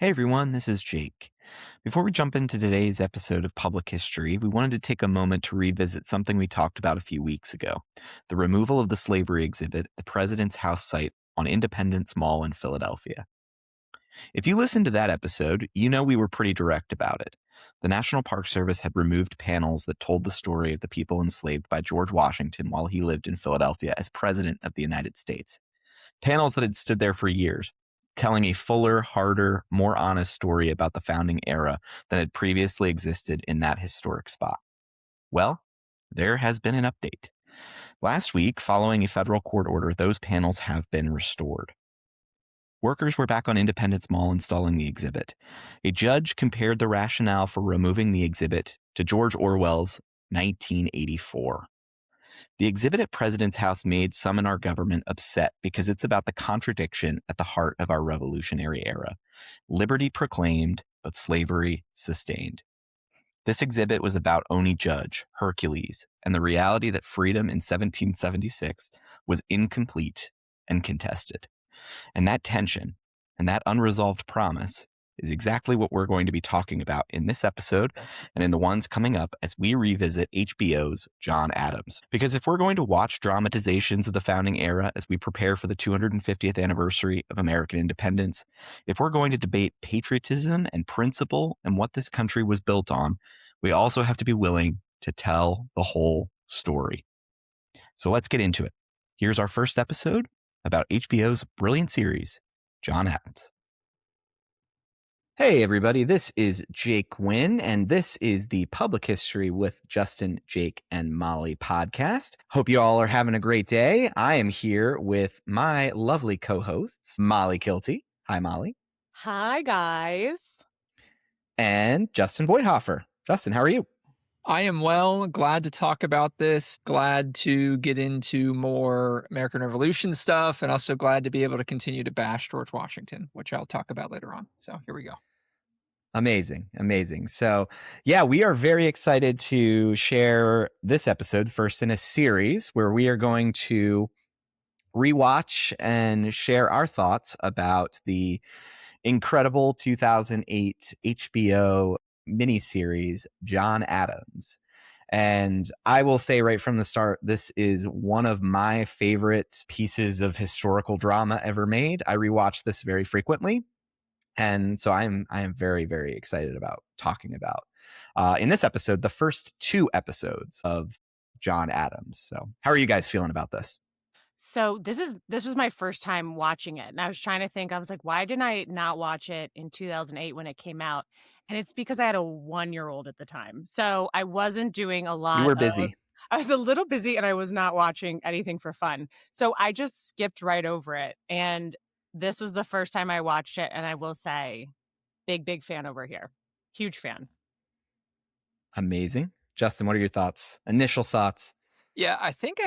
Hey everyone, this is Jake. Before we jump into today's episode of Public History, we wanted to take a moment to revisit something we talked about a few weeks ago: the removal of the slavery exhibit at the President's House site on Independence Mall in Philadelphia. If you listened to that episode, you know we were pretty direct about it. The National Park Service had removed panels that told the story of the people enslaved by George Washington while he lived in Philadelphia as President of the United States. Panels that had stood there for years, telling a fuller, harder, more honest story about the founding era than had previously existed in that historic spot. Well, there has been an update. Last week, following a federal court order, those panels have been restored. Workers were back on Independence Mall installing the exhibit. A judge compared the rationale for removing the exhibit to George Orwell's 1984. The exhibit at President's House made some in our government upset because it's about the contradiction at the heart of our revolutionary era: liberty proclaimed, but slavery sustained. This exhibit was about Oney Judge, Hercules, and the reality that freedom in 1776 was incomplete and contested. And that tension and that unresolved promise is exactly what we're going to be talking about in this episode and in the ones coming up as we revisit HBO's John Adams. Because if we're going to watch dramatizations of the founding era as we prepare for the 250th anniversary of American independence, if we're going to debate patriotism and principle and what this country was built on, we also have to be willing to tell the whole story. So let's get into it. Here's our first episode about HBO's brilliant series, John Adams. Hey, everybody, this is Jake Wynn, and this is the Public History with Justin, Jake, and Molly podcast. Hope you all are having a great day. I am here with my lovely co-hosts, Molly Kilty. Hi, Molly. Hi, guys. And Justin Voigthofer. Justin, how are you? I am well, glad to talk about this, glad to get into more American Revolution stuff, and also glad to be able to continue to bash George Washington, which I'll talk about later on. So here we go. Amazing. So, yeah, we are very excited to share this episode first in a series where we are going to rewatch and share our thoughts about the incredible 2008 HBO miniseries, John Adams. And I will say right from the start, this is one of my favorite pieces of historical drama ever made. I rewatch this very frequently. And so I am very, very excited about talking about in this episode, the first two episodes of John Adams. So how are you guys feeling about this? So this was my first time watching it, and I was trying to think. I was like, why didn't I not watch it in 2008 when it came out? And it's because I had a 1-year-old at the time, so I wasn't doing a lot. You were busy. I was a little busy, and I was not watching anything for fun. So I just skipped right over it. And this was the first time I watched it, and I will say, big fan over here, huge fan. Amazing. Justin, what are your thoughts? Initial thoughts? Yeah, I think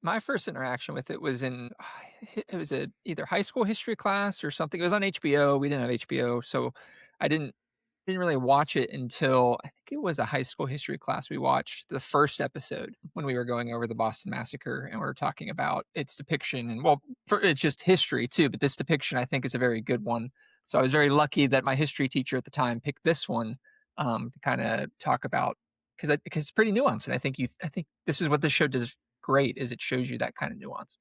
my first interaction with it was either high school history class or something. It was on HBO. We didn't have HBO, so I didn't really watch it until I think it was a high school history class. We watched the first episode when we were going over the Boston Massacre, and we were talking about its depiction. And it's just history too, but this depiction I think is a very good one. So I was very lucky that my history teacher at the time picked this one to kind of talk about because it's pretty nuanced, and I think this is what this show does great, is it shows you that kind of nuance.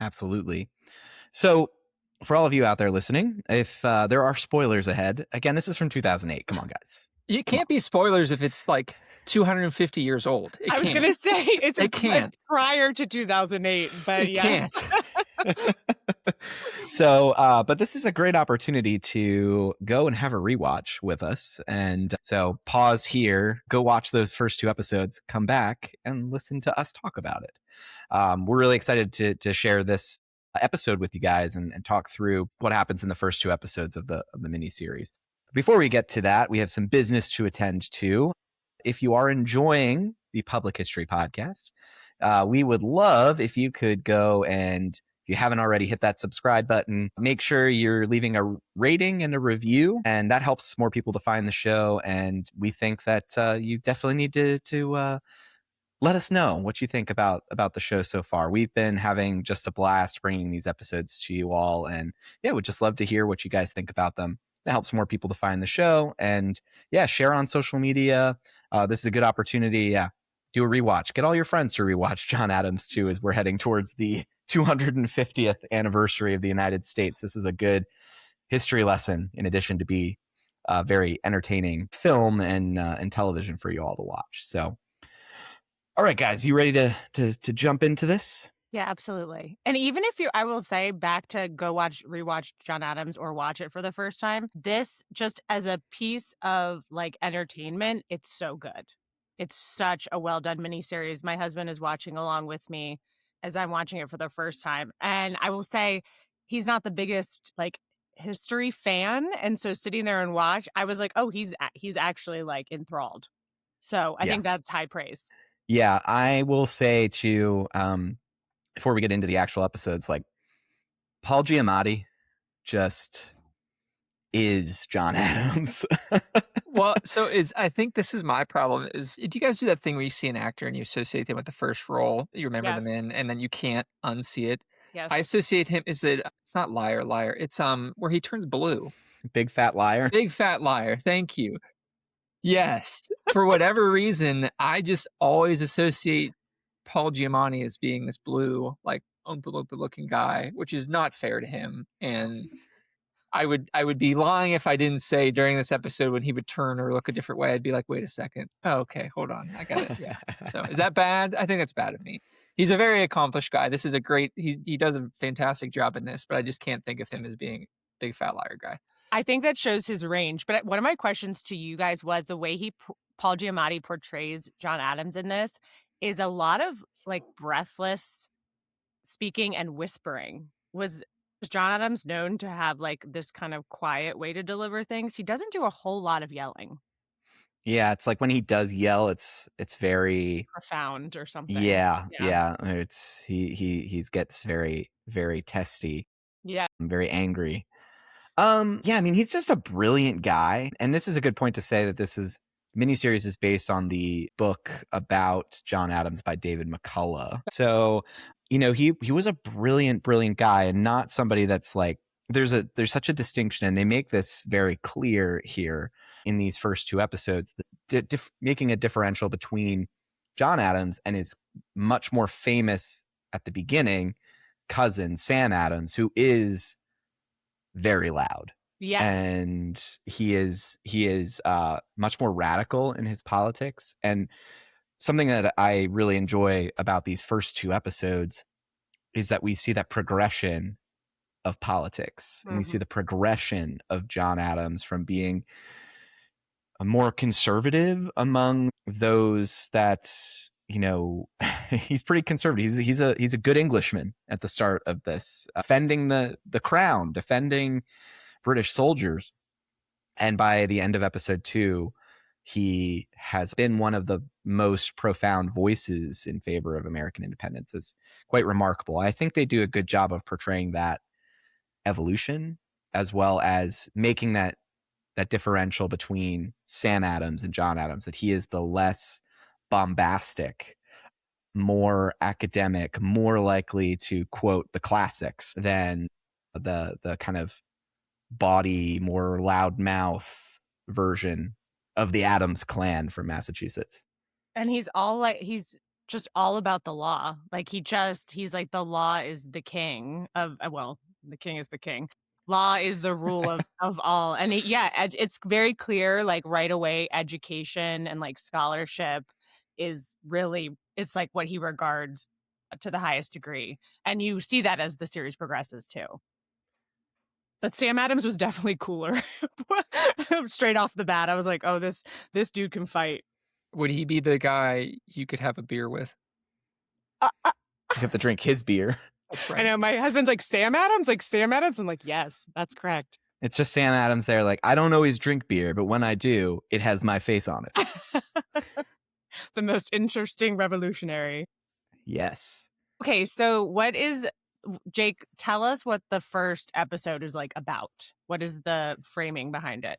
Absolutely. So for all of you out there listening, if there are spoilers ahead, again, this is from 2008. Come on, guys. It can't be spoilers if it's like 250 years old. I was going to say it's prior to 2008, but it can't. So, but this is a great opportunity to go and have a rewatch with us. And so pause here, go watch those first two episodes, come back and listen to us talk about it. We're really excited to share this episode with you guys and talk through what happens in the first two episodes of the miniseries. Before we get to that, we have some business to attend to. If you are enjoying the Public History podcast, we would love if you could go and, if you haven't already, hit that subscribe button. Make sure you're leaving a rating and a review, and that helps more people to find the show. And we think that you definitely need to let us know what you think about the show so far. We've been having just a blast bringing these episodes to you all, and yeah, we'd just love to hear what you guys think about them. It helps more people to find the show, and yeah, share on social media. This is a good opportunity. Yeah, do a rewatch. Get all your friends to rewatch John Adams too, as we're heading towards the 250th anniversary of the United States. This is a good history lesson, in addition to be a very entertaining film and television for you all to watch. So, all right, guys, you ready to jump into this? Yeah, absolutely. And even if I will say back to rewatch John Adams or watch it for the first time, this just as a piece of like entertainment, it's so good. It's such a well done miniseries. My husband is watching along with me as I'm watching it for the first time. And I will say he's not the biggest like history fan. And so sitting there and watch, I was like, oh, he's actually like enthralled. So I Yeah. think that's high praise. Yeah, I will say too, before we get into the actual episodes, like Paul Giamatti just is John Adams. Well, I think this is my problem is, do you guys do that thing where you see an actor and you associate them with the first role you remember them Yes. in, and then you can't unsee it? I Yes. associate him, it's not Liar, it's, where he turns blue. Big Fat Liar. Big Fat Liar, thank you. Yes. For whatever reason, I just always associate Paul Giamatti as being this blue, like, oompa-loompa-looking guy, which is not fair to him, and I would be lying if I didn't say during this episode when he would turn or look a different way, I'd be like, "Wait a second. Oh, okay, hold on. I got it." Yeah. So, is that bad? I think that's bad of me. He's a very accomplished guy. This is a great he does a fantastic job in this, but I just can't think of him as being big fat liar guy. I think that shows his range. But one of my questions to you guys was the way Paul Giamatti portrays John Adams in this is a lot of like breathless speaking and whispering. Was John Adams known to have like this kind of quiet way to deliver things? He doesn't do a whole lot of yelling. Yeah, it's like when he does yell, it's very Profound or something. yeah. It's he gets very, very testy, Yeah. very angry. Yeah, I mean, he's just a brilliant guy. And this is a good point to say that miniseries is based on the book about John Adams by David McCullough. So, he was a brilliant, brilliant guy, and not somebody that's like, there's such a distinction, and they make this very clear here in these first two episodes, making a differential between John Adams and his much more famous at the beginning cousin, Sam Adams, who is very loud. Yes. And he is much more radical in his politics. And something that I really enjoy about these first two episodes is that we see that progression of politics, and we see the progression of John Adams from being a more conservative among those that, he's pretty conservative. He's a good Englishman at the start of this, defending the crown, defending British soldiers. And by the end of episode 2, he has been one of the most profound voices in favor of American independence. It's quite remarkable. I think they do a good job of portraying that evolution, as well as making that differential between Sam Adams and John Adams, that he is the less bombastic, more academic, more likely to quote the classics than the kind of bawdy, more loudmouth version of the Adams clan from Massachusetts. And he's just all about the law. Like he's like, the law is the king of, well, the king is the king. Law is the rule of all. And it's very clear, like right away, education and like scholarship is really, it's like what he regards to the highest degree. And you see that as the series progresses too. But Sam Adams was definitely cooler. Straight off the bat, I was like, oh, this dude can fight. Would he be the guy you could have a beer with? You have to drink his beer. That's right. I know, my husband's like, Sam Adams? Like, Sam Adams? I'm like, yes, that's correct. It's just Sam Adams there, like, I don't always drink beer, but when I do, it has my face on it. The most interesting revolutionary. Yes. Okay, so Jake, tell us what the first episode is like about. What is the framing behind it?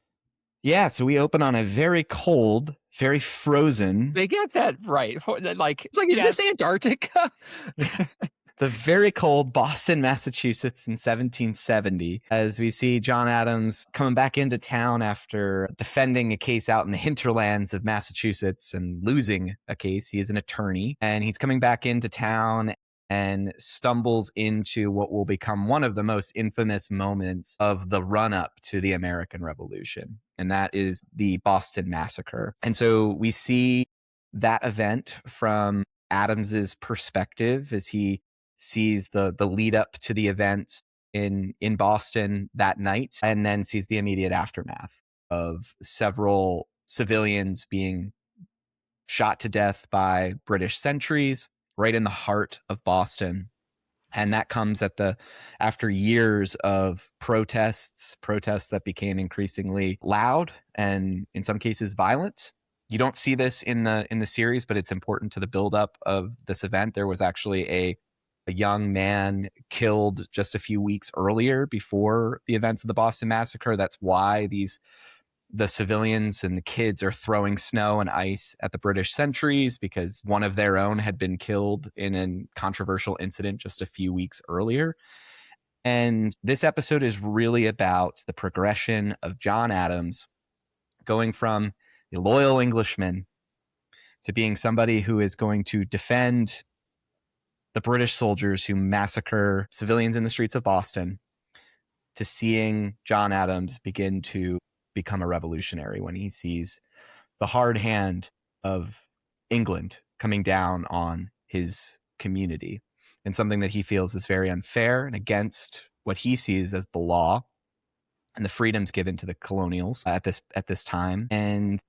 Yeah, so we open on a very cold, very frozen. They get that right. Like, it's like, is Yes. this Antarctica? It's a very cold Boston, Massachusetts in 1770, as we see John Adams coming back into town after defending a case out in the hinterlands of Massachusetts and losing a case. He is an attorney, and he's coming back into town and stumbles into what will become one of the most infamous moments of the run-up to the American Revolution, and that is the Boston Massacre. And so we see that event from Adams's perspective as he sees the lead up to the events in Boston that night, and then sees the immediate aftermath of several civilians being shot to death by British sentries right in the heart of Boston. And that comes after years of protests that became increasingly loud and in some cases violent. You don't see this in the series, but it's important to the buildup of this event. There was actually a young man killed just a few weeks earlier before the events of the Boston Massacre. That's why the civilians and the kids are throwing snow and ice at the British sentries, because one of their own had been killed in a controversial incident just a few weeks earlier. And this episode is really about the progression of John Adams going from a loyal Englishman to being somebody who is going to defend the British soldiers who massacre civilians in the streets of Boston, to seeing John Adams begin to become a revolutionary when he sees the hard hand of England coming down on his community, and something that he feels is very unfair and against what he sees as the law and the freedoms given to the colonials at this time. And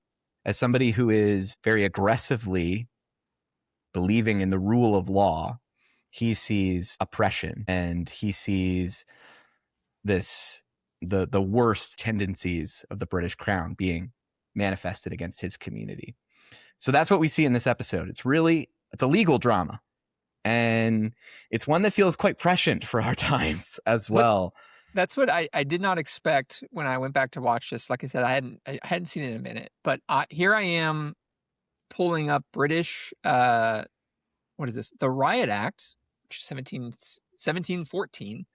as somebody who is very aggressively believing in the rule of law, he sees oppression, and he sees the worst tendencies of the British Crown being manifested against his community. So that's what we see in this episode. It's a legal drama, and it's one that feels quite prescient for our times as well. That's what I did not expect when I went back to watch this. Like I said, I hadn't seen it in a minute, but here I am pulling up British, what is this? The Riot Act, which is 1714,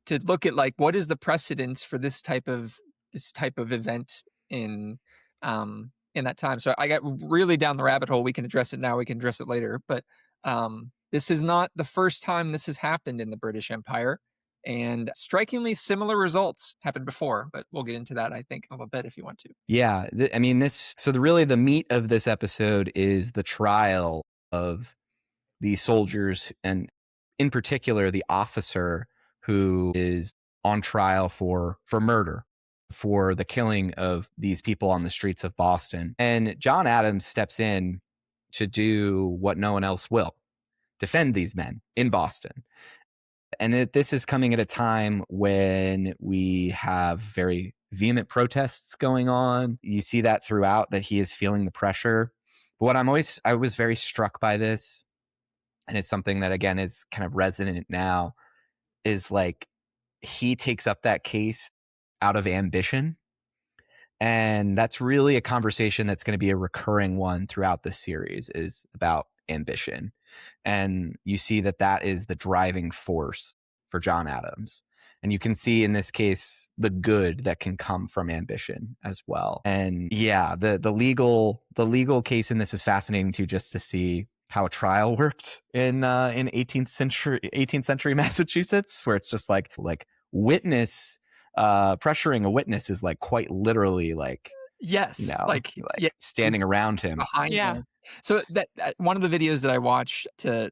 to look at like what is the precedence for this type of event in that time. So I got really down the rabbit hole. We can address it now. We can address it later. But this is not the first time this has happened in the British Empire, and strikingly similar results happened before. But we'll get into that, I think, in a little bit if you want to. Yeah, I mean So really, the meat of this episode is the trial of the soldiers, and in particular, the officer who is on trial for murder, for the killing of these people on the streets of Boston. And John Adams steps in to do what no one else will: defend these men in Boston. And this is coming at a time when we have very vehement protests going on. You see that throughout, that he is feeling the pressure. But I was very struck by this, and it's something that again is kind of resonant now, is like he takes up that case out of ambition. And that's really a conversation that's going to be a recurring one throughout this series, is about ambition. And you see that is the driving force for John Adams. And you can see in this case the good that can come from ambition as well. And yeah, the legal case in this is fascinating too, just to see how a trial worked in 18th century Massachusetts, where it's just like witness pressuring a witness is like quite literally like, yes, like standing around him behind him. So that one of the videos that I watched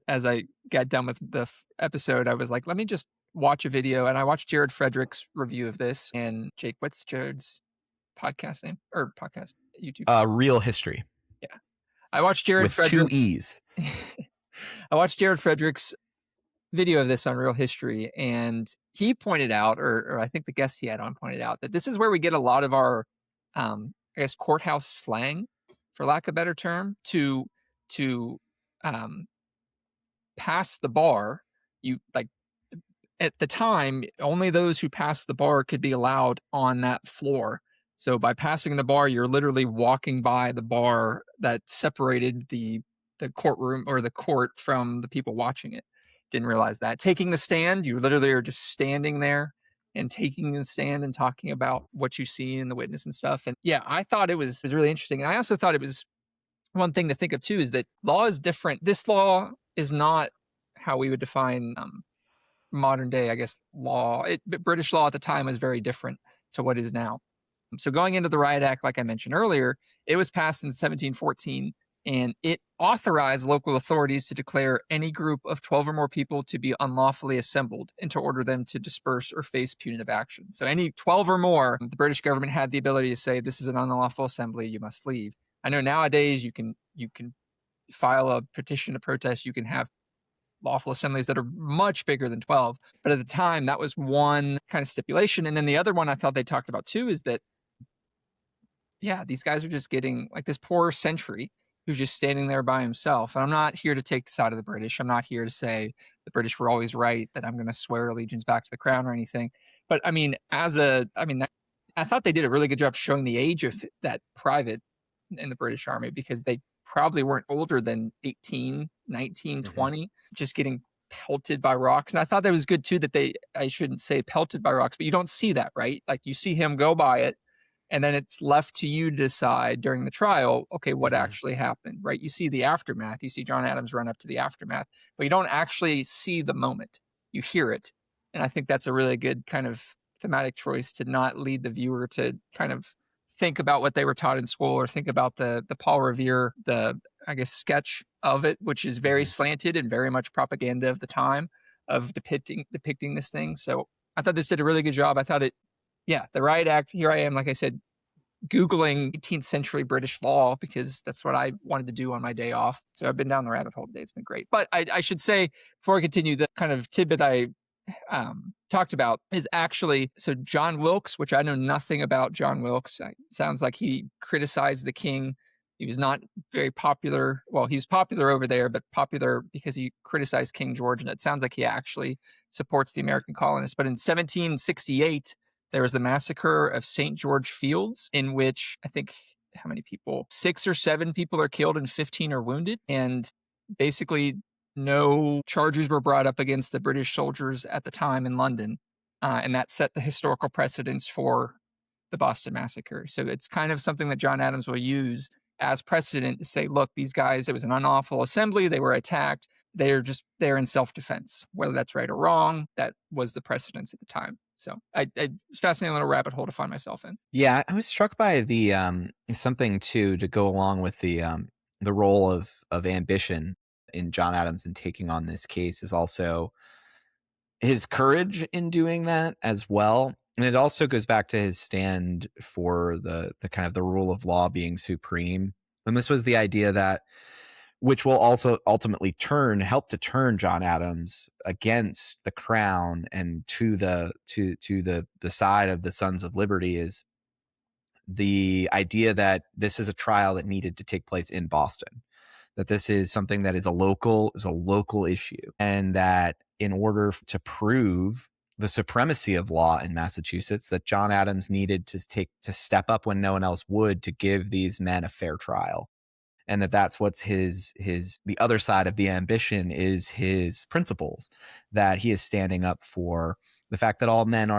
as I got done with the episode, I was like, let me just watch a video, and I watched Jared Frederick's review of this. And Jake, what's Jared's podcast name or podcast YouTube? Real History. Yeah, I watched Jared with Frederick 2 E's. I watched Jared Frederick's video of this on Real History, and he pointed out, or I think the guest he had on pointed out, that this is where we get a lot of our, I guess, courthouse slang, for lack of a better term, to pass the bar. You like, at the time, only those who passed the bar could be allowed on that floor So by passing the bar, you're literally walking by the bar that separated the courtroom or the court from the people watching it. Didn't realize that. Taking the stand, you literally are just standing there and taking the stand and talking about what you see in the witness and stuff. And yeah, I thought it was really interesting. And I also thought it was one thing to think of too is that law is different. This law is not how we would define modern day, I guess, law. British law at the time was very different to what is now. So going into the Riot Act, like I mentioned earlier, it was passed in 1714, and it authorized local authorities to declare any group of 12 or more people to be unlawfully assembled and to order them to disperse or face punitive action. So any 12 or more, the British government had the ability to say, this is an unlawful assembly, you must leave. I know nowadays you can file a petition to protest, you can have lawful assemblies that are much bigger than 12. But at the time, that was one kind of stipulation. And then the other one I thought they talked about too is that, yeah, these guys are just getting like this poor sentry who's just standing there by himself. And I'm not here to take the side of the British. I'm not here to say the British were always right, that I'm going to swear allegiance back to the crown or anything. But I mean, I thought they did a really good job showing the age of that private in the British Army, because they probably weren't older than 18, 19, 20, just getting pelted by rocks. And I thought that was good too, that I shouldn't say pelted by rocks, but you don't see that, right? Like you see him go by it, and then it's left to you to decide during the trial, okay, what actually happened, right? You see the aftermath. You see John Adams run up to the aftermath, but you don't actually see the moment. You hear it. And I think that's a really good kind of thematic choice to not lead the viewer to kind of think about what they were taught in school, or think about the Paul Revere, I guess, sketch of it, which is very slanted and very much propaganda of the time of depicting this thing. So I thought this did a really good job. I thought the Riot Act, here I am, like I said, Googling 18th century British law, because that's what I wanted to do on my day off. So I've been down the rabbit hole today. It's been great. But I should say, before I continue, the kind of tidbit I talked about is actually, so John Wilkes, which I know nothing about John Wilkes. It sounds like he criticized the king. He was not very popular. Well, he was popular over there, but popular because he criticized King George. And it sounds like he actually supports the American colonists. But in 1768, there was the massacre of St. George Fields, in which I think, how many people? 6 or 7 people are killed and 15 are wounded. And basically, no charges were brought up against the British soldiers at the time in London. And that set the historical precedence for the Boston Massacre. So it's kind of something that John Adams will use as precedent to say, look, these guys, it was an unlawful assembly. They were attacked. They're in self-defense. Whether that's right or wrong, that was the precedence at the time. So it's fascinating little rabbit hole to find myself in. Yeah, I was struck by the something too to go along with the role of ambition in John Adams in taking on this case is also his courage in doing that as well. And it also goes back to his stand for the kind of the rule of law being supreme. And this was the idea that, which will also ultimately help to turn John Adams against the crown and to the side of the Sons of Liberty, is the idea that this is a trial that needed to take place in Boston, that this is something that is a local issue, and that in order to prove the supremacy of law in Massachusetts, that John Adams needed to step up when no one else would, to give these men a fair trial. And that's what's the other side of the ambition, is his principles, that he is standing up for the fact that all men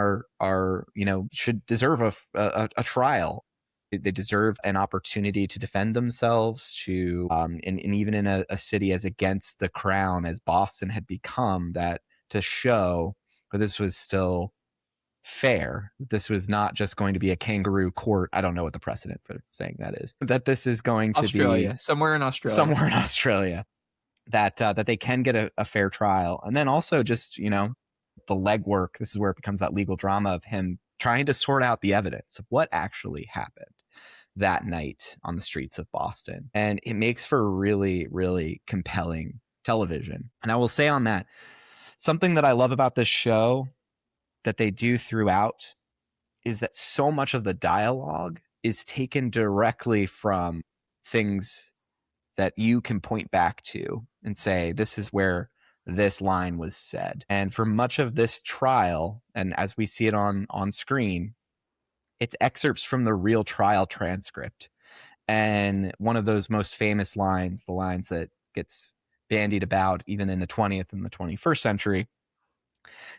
should deserve a trial. They deserve an opportunity to defend themselves, and even in a city as against the crown as Boston had become, that to show that this was still fair, that this was not just going to be a kangaroo court. I don't know what the precedent for saying that is, that this is going to be somewhere in Australia, that they can get a fair trial. And then also just, the legwork. This is where it becomes that legal drama of him trying to sort out the evidence of what actually happened that night on the streets of Boston. And it makes for really, really compelling television. And I will say on that, something that I love about this show that they do throughout is that so much of the dialogue is taken directly from things that you can point back to and say, this is where this line was said. And for much of this trial, and as we see it on screen, It's excerpts from the real trial transcript. And one of those most famous lines, the lines that gets bandied about even in the 20th and the 21st century,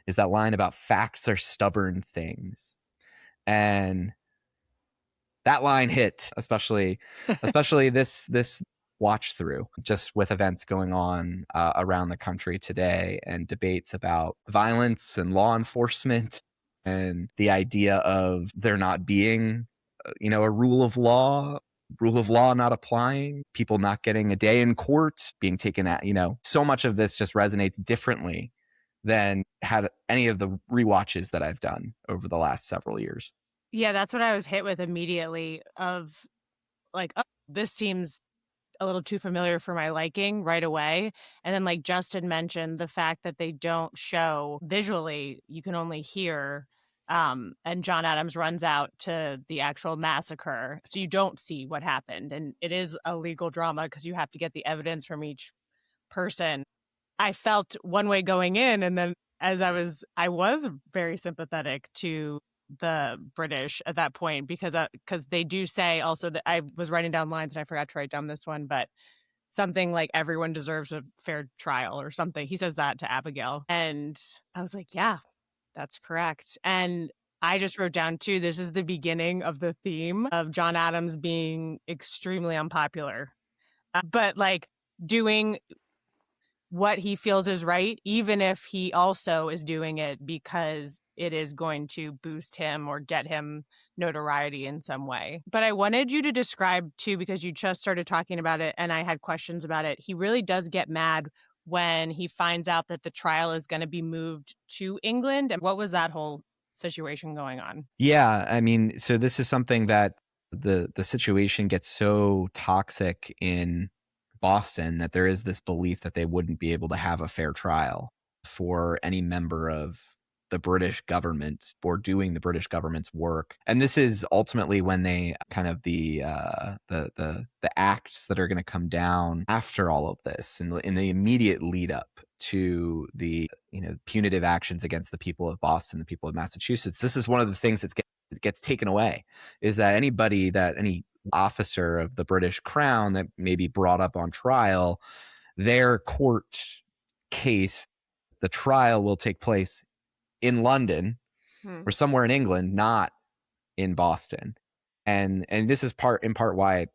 is that line about facts are stubborn things. And that line hit, especially this watch through, just with events going on around the country today and debates about violence and law enforcement and the idea of there not being, a rule of law not applying, people not getting a day in court, being taken at, so much of this just resonates differently than had any of the rewatches that I've done over the last several years. Yeah, that's what I was hit with immediately of like, oh, this seems a little too familiar for my liking right away. And then like Justin mentioned, the fact that they don't show visually, you can only hear. And John Adams runs out to the actual massacre. So you don't see what happened. And it is a legal drama because you have to get the evidence from each person. I felt one way going in, and then as I was very sympathetic to the British at that point because they do say also that I was writing down lines and I forgot to write down this one, but something like everyone deserves a fair trial or something. He says that to Abigail, and I was like, yeah, that's correct. And I just wrote down too, this is the beginning of the theme of John Adams being extremely unpopular, but like doing what he feels is right, even if he also is doing it because it is going to boost him or get him notoriety in some way. But I wanted you to describe too, because you just started talking about it and I had questions about it. He really does get mad when he finds out that the trial is going to be moved to England. And what was that whole situation going on? Yeah, I mean, so this is something that the situation gets so toxic in Boston that there is this belief that they wouldn't be able to have a fair trial for any member of the British government or doing the British government's work. And this is ultimately when they kind of the acts that are going to come down after all of this and in the immediate lead up to the punitive actions against the people of Boston, the people of Massachusetts. This is one of the things that gets taken away, is that any officer of the British Crown that may be brought up on trial, their court case, the trial will take place in London or somewhere in England, not in Boston. And this is in part why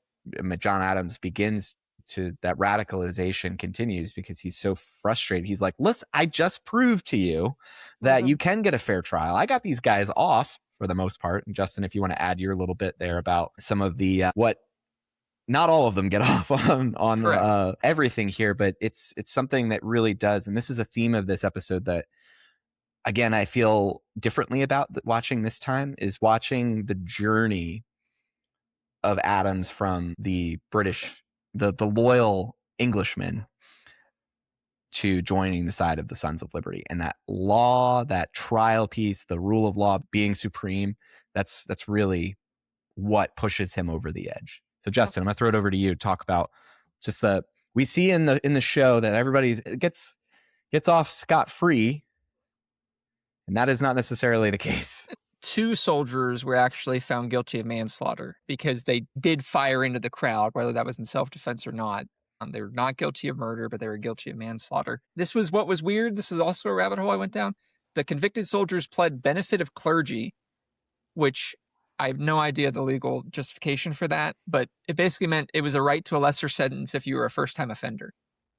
John Adams begins to that radicalization continues, because he's so frustrated. He's like, listen, I just proved to you that you can get a fair trial. I got these guys off for the most part. And Justin, if you want to add your little bit there about some of the what not all of them get off on everything here, but it's something that really does. And this is a theme of this episode that, again, I feel differently about watching this time, is watching the journey of Adams from the British, the loyal Englishman, to joining the side of the Sons of Liberty. And that law, that trial piece, the rule of law being supreme, that's really what pushes him over the edge. So Justin, I'm gonna throw it over to you to talk about just we see in the show that everybody gets off scot-free, and that is not necessarily the case. 2 soldiers were actually found guilty of manslaughter because they did fire into the crowd, whether that was in self-defense or not. They were not guilty of murder, but they were guilty of manslaughter. This was what was weird. This is also a rabbit hole I went down. The convicted soldiers pled benefit of clergy, which I have no idea the legal justification for that, but it basically meant it was a right to a lesser sentence if you were a first-time offender.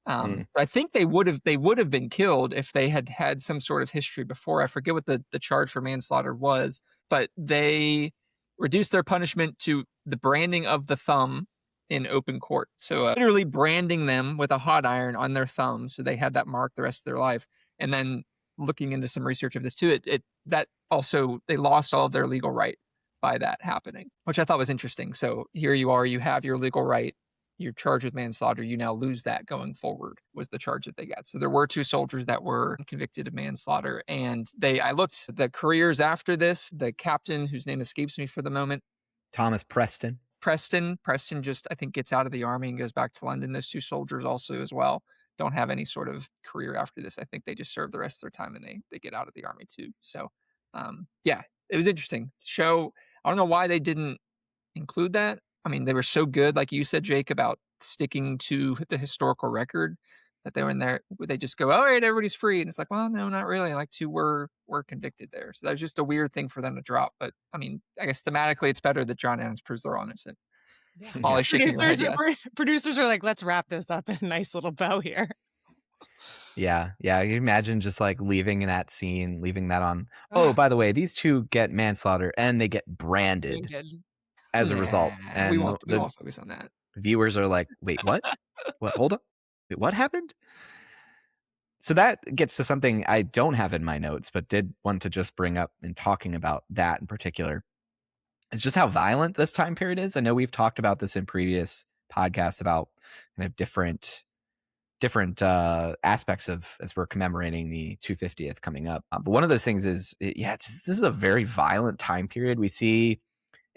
So I think they would have been killed if they had had some sort of history before. I forget what the charge for manslaughter was, but they reduced their punishment to the branding of the thumb in open court. So literally branding them with a hot iron on their thumb, so they had that mark the rest of their life. And then looking into some research of this too, that also they lost all of their legal right by that happening, which I thought was interesting. So here you are, you have your legal right. You're charged with manslaughter. You now lose that going forward, was the charge that they got. So there were 2 soldiers that were convicted of manslaughter. And I looked at the careers after this. The captain, whose name escapes me for the moment, Thomas Preston. Preston just, I think, gets out of the army and goes back to London. Those 2 soldiers also as well don't have any sort of career after this. I think they just serve the rest of their time and they get out of the army too. So yeah, it was interesting. The show, I don't know why they didn't include that. I mean, they were so good, like you said, Jake, about sticking to the historical record that they were in there. They just go, "All right, everybody's free," and it's like, well, no, not really. Like two were convicted there, so that was just a weird thing for them to drop. But I mean, I guess thematically, it's better that John Adams proves they're innocent. Yeah. Yeah. Molly's shaking her head, yes. Producers are like, let's wrap this up in a nice little bow here. Yeah. Yeah. You imagine just like leaving that scene, leaving that on. Oh, by the way, these two get manslaughter and they get branded as a result. Nah, we And won't the focus on that. viewers are like, wait, what? What? Hold on. Wait, what happened? So that gets to something I don't have in my notes, but did want to just bring up in talking about that in particular. It's just how violent this time period is. I know we've talked about this in previous podcasts about kind of different aspects of as we're commemorating the 250th coming up. But one of those things is, this is a very violent time period. We see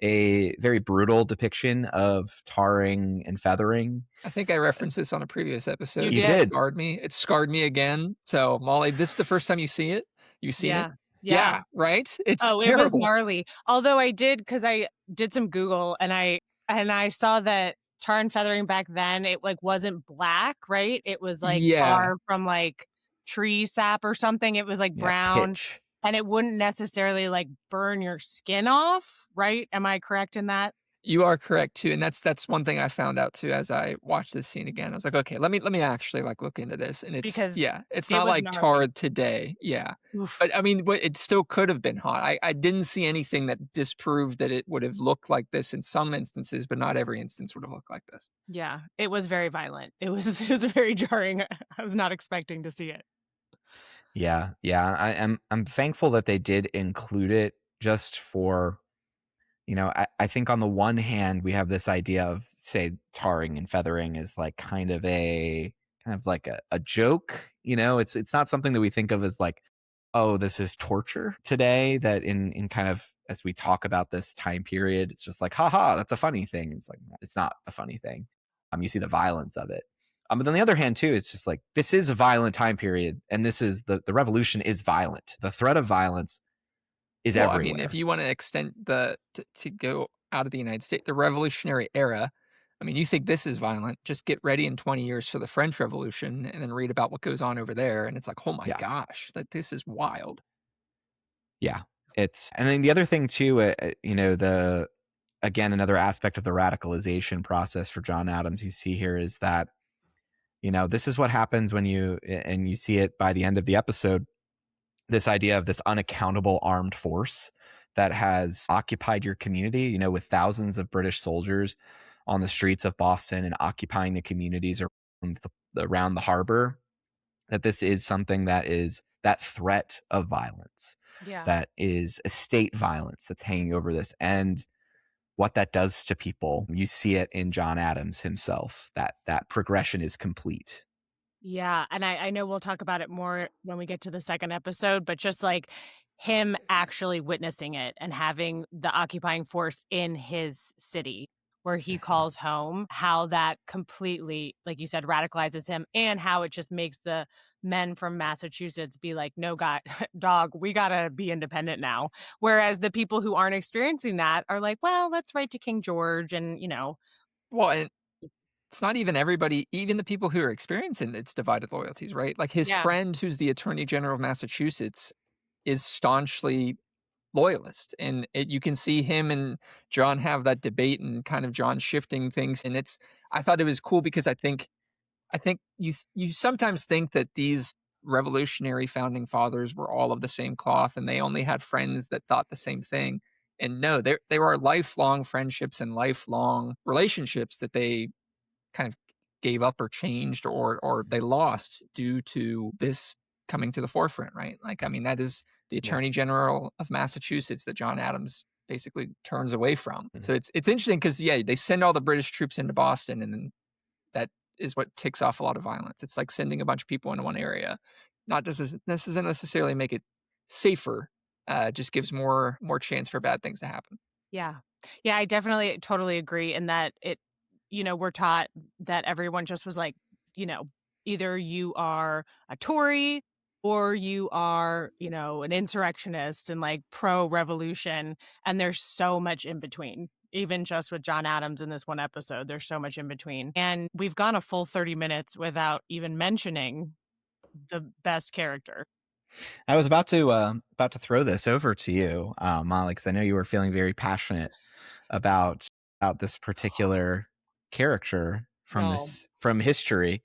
a very brutal depiction of tarring and feathering. I think I referenced this on a previous episode. You did. It scarred me. It scarred me again. So, Molly, this is the first time you see it? You've seen it? Yeah, right? It's Oh, it was terrible. gnarly. Although because I did some Google and I saw that tar and feathering back then, it like wasn't black, right? It was like tar from like tree sap or something. It was like brown. Pitch. And it wouldn't necessarily like burn your skin off, right? Am I correct in that? You are correct too, and that's one thing I found out too as I watched this scene again. I was like, okay, let me actually like look into this, and it's Because it's it not was like gnarly. tar today, but I mean, it still could have been hot. I didn't see anything that disproved that it would have looked like this in some instances, but not every instance would have looked like this. Yeah, it was very violent. It was very jarring. I was not expecting to see it. Yeah. I'm thankful that they did include it just for, I think on the one hand, we have this idea of, say, tarring and feathering is like kind of like a joke. It's not something that we think of as like, oh, this is torture today, that in kind of as we talk about this time period, it's just like, haha, that's a funny thing. It's like, it's not a funny thing. You see the violence of it. But on the other hand, too, it's just like, this is a violent time period, and this is the revolution is violent. The threat of violence is everywhere. I mean, if you want to extend to go out of the United States, the Revolutionary era, I mean, you think this is violent, just get ready in 20 years for the French Revolution and then read about what goes on over there. And it's like, oh my gosh, like this is wild. Yeah. And then the other thing too, again, another aspect of the radicalization process for John Adams you see here is that, this is what happens when you see it by the end of the episode, this idea of this unaccountable armed force that has occupied your community, with thousands of British soldiers on the streets of Boston and occupying the communities around the harbor, that this is something that is that threat of violence, that is a state violence that's hanging over this. And what that does to people, you see it in John Adams himself, that progression is complete. Yeah, and I know we'll talk about it more when we get to the second episode, but just like him actually witnessing it and having the occupying force in his city where he calls home, how that completely, like you said, radicalizes him, and how it just makes the men from Massachusetts be like, no, God, dog, we gotta be independent now. Whereas the people who aren't experiencing that are like, well, let's write to King George and, Well, and it's not even everybody, even the people who are experiencing it's divided loyalties, right? Like his friend, who's the Attorney General of Massachusetts, is staunchly loyalist, and you can see him and John have that debate and kind of John shifting things. And I thought it was cool because I think you sometimes think that these revolutionary founding fathers were all of the same cloth and they only had friends that thought the same thing. And no, they were lifelong friendships and lifelong relationships that they kind of gave up or changed or they lost due to this coming to the forefront, right? Like, I mean, that is the Attorney General of Massachusetts that John Adams basically turns away from. Mm-hmm. So it's interesting because, they send all the British troops into Boston, and then that is what ticks off a lot of violence. It's like sending a bunch of people into one area. Not doesn't necessarily make it safer, just gives more chance for bad things to happen. Yeah, I definitely totally agree in that it, we're taught that everyone just was like, either you are a Tory or you are, an insurrectionist and like pro-revolution, and there's so much in between. Even just with John Adams in this one episode, there's so much in between. And we've gone a full 30 minutes without even mentioning the best character. I was about to throw this over to you, Molly, because I know you were feeling very passionate about this particular character Well, from history.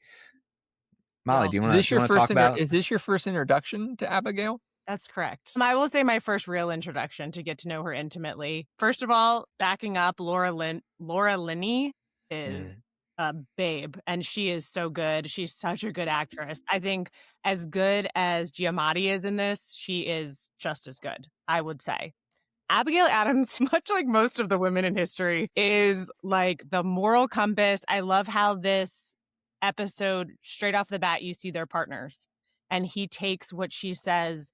Molly, well, do you Is want this your to talk about? is this your first introduction to Abigail? that's correct. I will say my first real introduction to get to know her intimately. First of all, backing up, Laura Linney is Mm. a babe, and she is so good. She's such a good actress. I think as good as Giamatti is in this, she is just as good, I would say. Abigail Adams, much like most of the women in history, is like the moral compass. I love how this episode, straight off the bat, you see their partners, and he takes what she says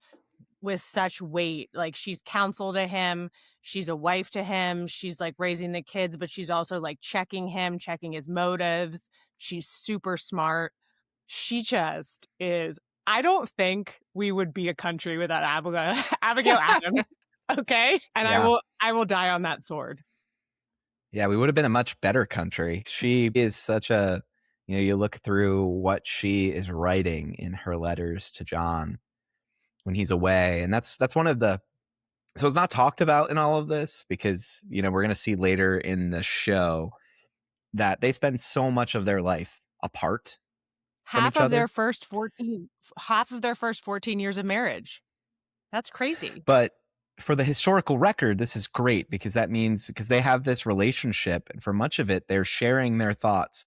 with such weight. Like, she's counsel to him, she's a wife to him, she's like raising the kids, but she's also like checking him, checking his motives. She's super smart. She just is. I don't think we would be a country without Abigail Adams. Okay. And Yeah. I will die on that sword. Yeah, we would have been a much better country. She is such a, you look through what she is writing in her letters to John when he's away, and that's one of the. So it's not talked about in all of this because we're going to see later in the show that they spend so much of their life apart from Half each of other. half of their first 14 years of marriage. That's crazy. But for the historical record, this is great because that means because they have this relationship, and for much of it, they're sharing their thoughts.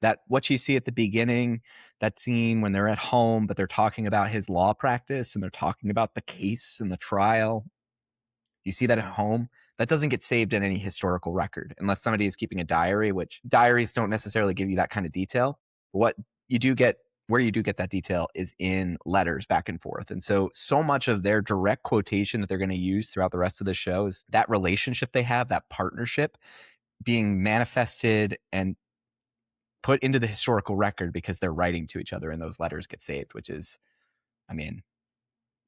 That what you see at the beginning, that scene when they're at home, but they're talking about his law practice and they're talking about the case and the trial. You see that at home. That doesn't get saved in any historical record unless somebody is keeping a diary, which diaries don't necessarily give you that kind of detail. What you do get, where you do get that detail is in letters back and forth. And so much of their direct quotation that they're going to use throughout the rest of the show is that relationship they have, that partnership being manifested and put into the historical record because they're writing to each other and those letters get saved, which is, I mean,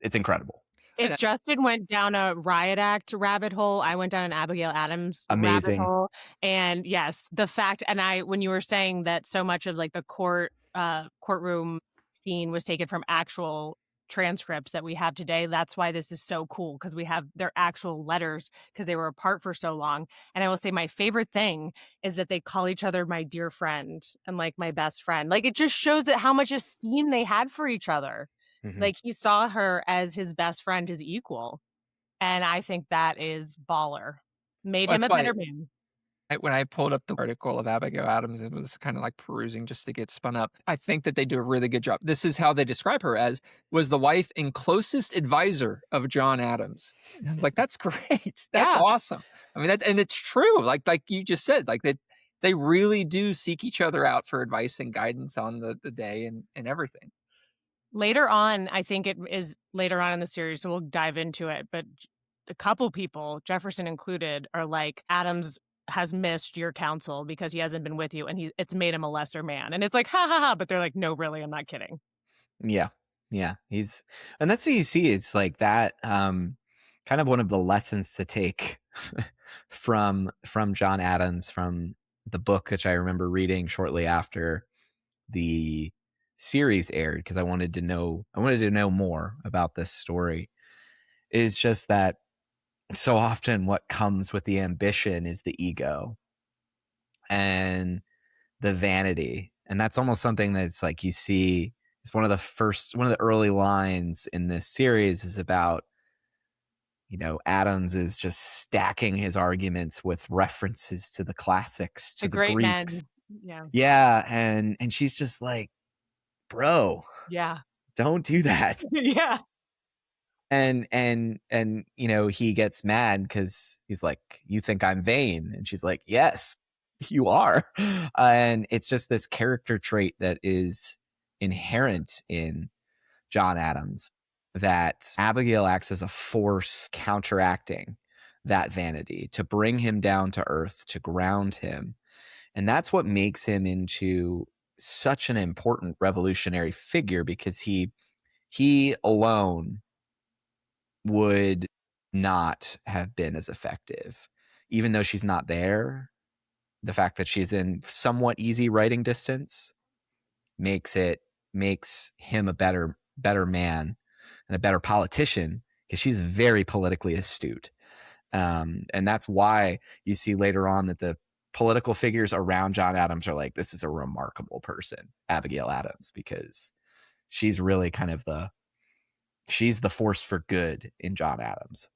it's incredible. If Justin went down a riot act rabbit hole, I went down an Abigail Adams Amazing. rabbit hole. And yes, the fact, and when you were saying that so much of like the courtroom scene was taken from actual transcripts that we have today, that's why this is so cool, because we have their actual letters because they were apart for so long. And I will say my favorite thing is that they call each other my dear friend and like my best friend. Like, it just shows that how much esteem they had for each other. Mhm. Like, he saw her as his best friend, his equal. And I think that is baller. Made him a better man. When I pulled up the article of Abigail Adams and was kind of like perusing just to get spun up, I think that they do a really good job. This is how they describe her as was the wife and closest advisor of John Adams. And I was like, that's great. That's Yeah. awesome. I mean, and it's true. Like you just said, like they really do seek each other out for advice and guidance on the day and everything. Later on, I think it is later on in the series, so we'll dive into it. But a couple people, Jefferson included, are like, Adams has missed your counsel because he hasn't been with you, and it's made him a lesser man. And it's like, ha ha ha, but they're like, no, really, I'm not kidding. Yeah. And that's what you see. It's like that kind of one of the lessons to take from John Adams, from the book, which I remember reading shortly after the series aired because I wanted to know more about this story, is just that so often what comes with the ambition is the ego and the vanity. And that's almost something that's like you see, it's one of the early lines in this series is about, Adams is just stacking his arguments with references to the classics, to the great men. Greeks. Yeah. Yeah. And she's just like, bro, Yeah. don't do that. Yeah. And he gets mad because he's like, you think I'm vain? And she's like, yes, you are. And it's just this character trait that is inherent in John Adams, that Abigail acts as a force counteracting that vanity to bring him down to earth, to ground him. And that's what makes him into such an important revolutionary figure, because he he alone would not have been as effective. Even though she's not there, the fact that she's in somewhat easy writing distance makes him a better man and a better politician, because she's very politically astute. And that's why you see later on that the political figures around John Adams are like, this is a remarkable person, Abigail Adams, because she's really kind of she's the force for good in John Adams.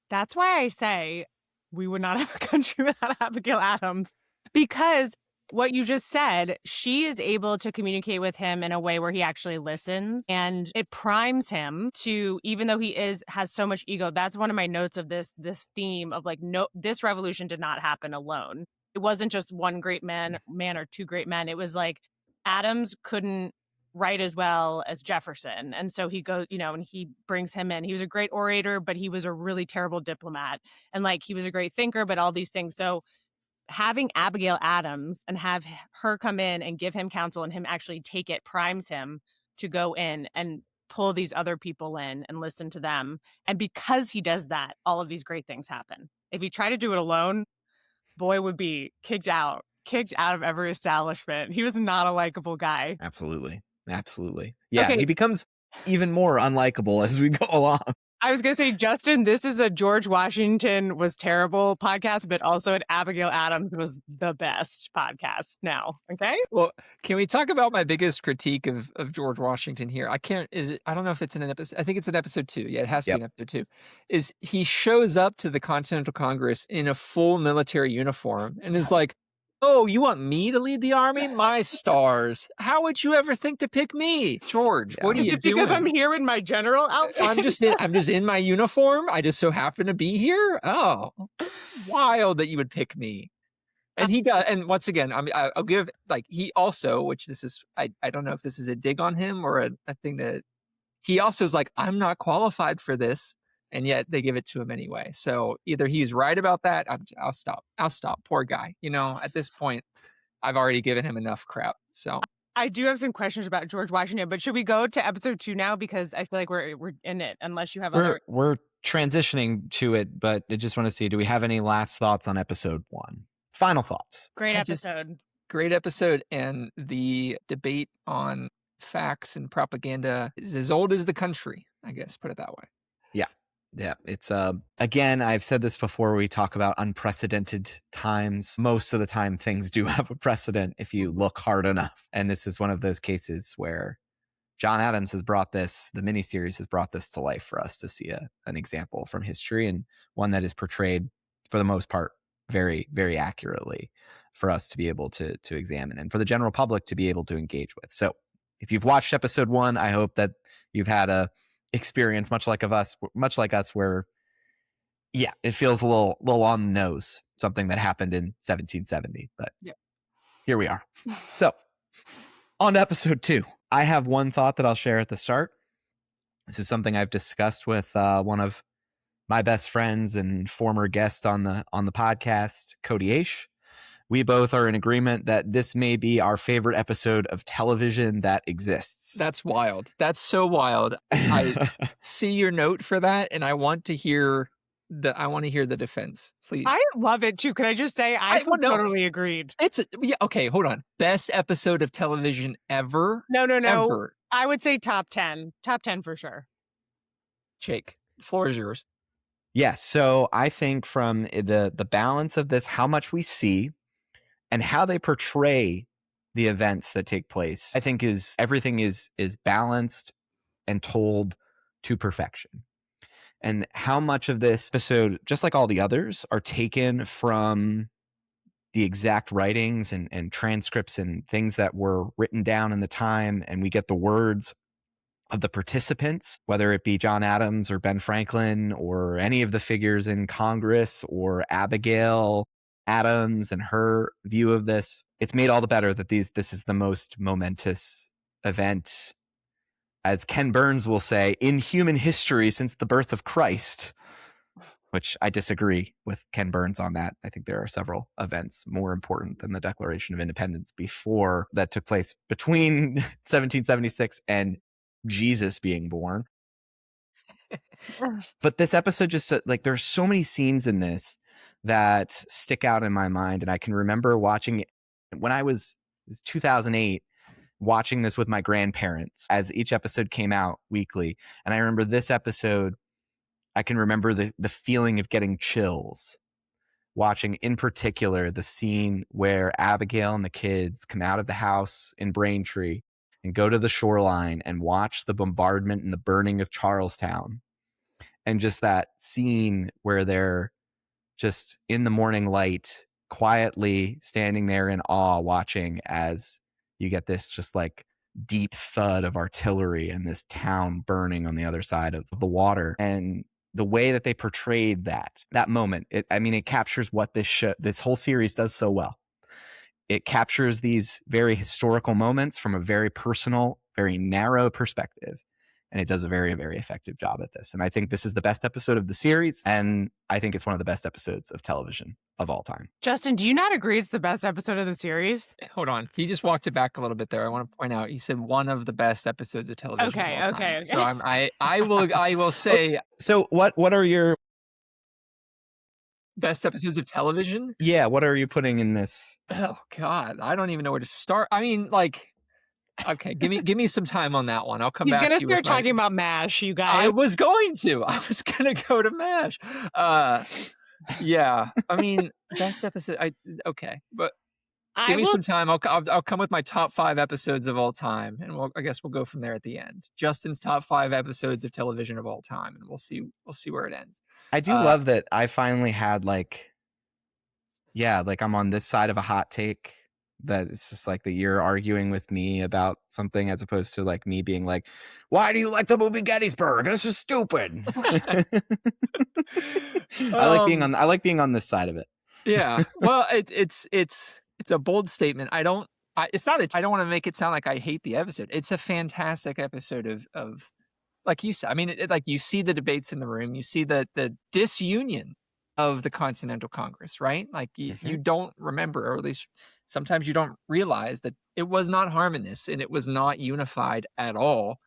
That's why I say we would not have a country without Abigail Adams, because what you just said, she is able to communicate with him in a way where he actually listens, and it primes him to, even though he has so much ego. That's one of my notes of this theme of like, no, this revolution did not happen alone. It wasn't just one great man or two great men. It was like Adams couldn't write as well as Jefferson. And so he goes, and he brings him in. He was a great orator, but he was a really terrible diplomat. And like, he was a great thinker, but all these things. So having Abigail Adams and have her come in and give him counsel and him actually take it primes him to go in and pull these other people in and listen to them. And because he does that, all of these great things happen. If he tried to do it alone, boy would be kicked out of every establishment. He was not a likable guy. Absolutely. Yeah, okay. He becomes even more unlikable as we go along. I was going to say, Justin, this is a George Washington was terrible podcast, but also an Abigail Adams was the best podcast now. Okay. Well, can we talk about my biggest critique of George Washington here? I don't know if it's in an episode. I think it's in episode 2. Yeah, it has to be in episode 2. Is he shows up to the Continental Congress in a full military uniform and is like, oh, you want me to lead the army? My stars. How would you ever think to pick me? George, what are you doing? Because I'm here in my general outfit. I'm just in my uniform. I just so happen to be here. Oh, wild that you would pick me. And he does. And once again, I'll give, like, he also, which this is, I don't know if this is a dig on him or a thing that he also is like, I'm not qualified for this. And yet they give it to him anyway. So either he's right about that. I'll stop. Poor guy. At this point, I've already given him enough crap. So I do have some questions about George Washington, but should we go to episode 2 now? Because I feel like we're in it, unless you have we're transitioning to it, but I just want to see, do we have any last thoughts on episode 1? Final thoughts. Great episode. Great episode. And the debate on facts and propaganda is as old as the country, I guess, put it that way. Yeah, it's again, I've said this before, we talk about unprecedented times. Most of the time things do have a precedent if you look hard enough. And this is one of those cases where John Adams has brought this, the miniseries has brought this to life for us to see an example from history, and one that is portrayed for the most part very, very accurately for us to be able to examine and for the general public to be able to engage with. So if you've watched episode 1, I hope that you've had a experience much like us where it feels a little on the nose, something that happened in 1770, but here we are. So on to episode 2. I have one thought that I'll share at the start. This is something I've discussed with one of my best friends and former guest on the podcast, Cody Aish. We both are in agreement that this may be our favorite episode of television that exists. That's wild. That's so wild. I see your note for that, and I want to hear the defense, please. I love it too. Could I just say I totally agreed. Okay, hold on. Best episode of television ever? No. Ever. I would say top 10. Top 10 for sure. Jake, the floor is yours. Yes. So I think from the balance of this, how much we see and how they portray the events that take place, I think everything is balanced and told to perfection. And how much of this episode, just like all the others, are taken from the exact writings and transcripts and things that were written down in the time, and we get the words of the participants, whether it be John Adams or Ben Franklin or any of the figures in Congress or Abigail Adams and her view of this. It's made all the better that this is the most momentous event, as Ken Burns will say, in human history since the birth of Christ, which I disagree with Ken Burns on that. I think there are several events more important than the Declaration of Independence that took place between 1776 and Jesus being born. But this episode just like there's so many scenes in this that stick out in my mind, and I can remember watching it when it was 2008, watching this with my grandparents as each episode came out weekly. And I remember this episode, I can remember the feeling of getting chills watching, in particular, the scene where Abigail and the kids come out of the house in Braintree and go to the shoreline and watch the bombardment and the burning of Charlestown. And just that scene where they're just in the morning light, quietly standing there in awe, watching as you get this just like deep thud of artillery and this town burning on the other side of the water. And the way that they portrayed that moment, it captures what this whole series does so well. It captures these very historical moments from a very personal, very narrow perspective. And it does a very, very effective job at this. And I think this is the best episode of the series. And I think it's one of the best episodes of television of all time. Justin, do you not agree it's the best episode of the series? Hold on. He just walked it back a little bit there. I want to point out, he said one of the best episodes of television of all time. So I will say. So what are your best episodes of television? Yeah, what are you putting in this? Oh God, I don't even know where to start. I mean, like, okay, give me some time on that one. I'll come back to you. He's gonna start talking about MASH, you guys. I was going to go to MASH. Yeah, I mean, best episode. Okay, but give me some time. I'll come with my top 5 episodes of all time, and I guess we'll go from there at the end. Justin's top 5 episodes of television of all time, and we'll see where it ends. I do love that I finally had like I'm on this side of a hot take, that it's just like that you're arguing with me about something as opposed to like me being like, why do you like the movie Gettysburg? This is stupid. I like being on this side of it. Yeah. Well, it's a bold statement. I don't want to make it sound like I hate the episode. It's a fantastic episode of like you said. I mean, like you see the debates in the room, you see the disunion of the Continental Congress, right? Like you don't remember, or at least sometimes you don't realize that it was not harmonious and it was not unified at all.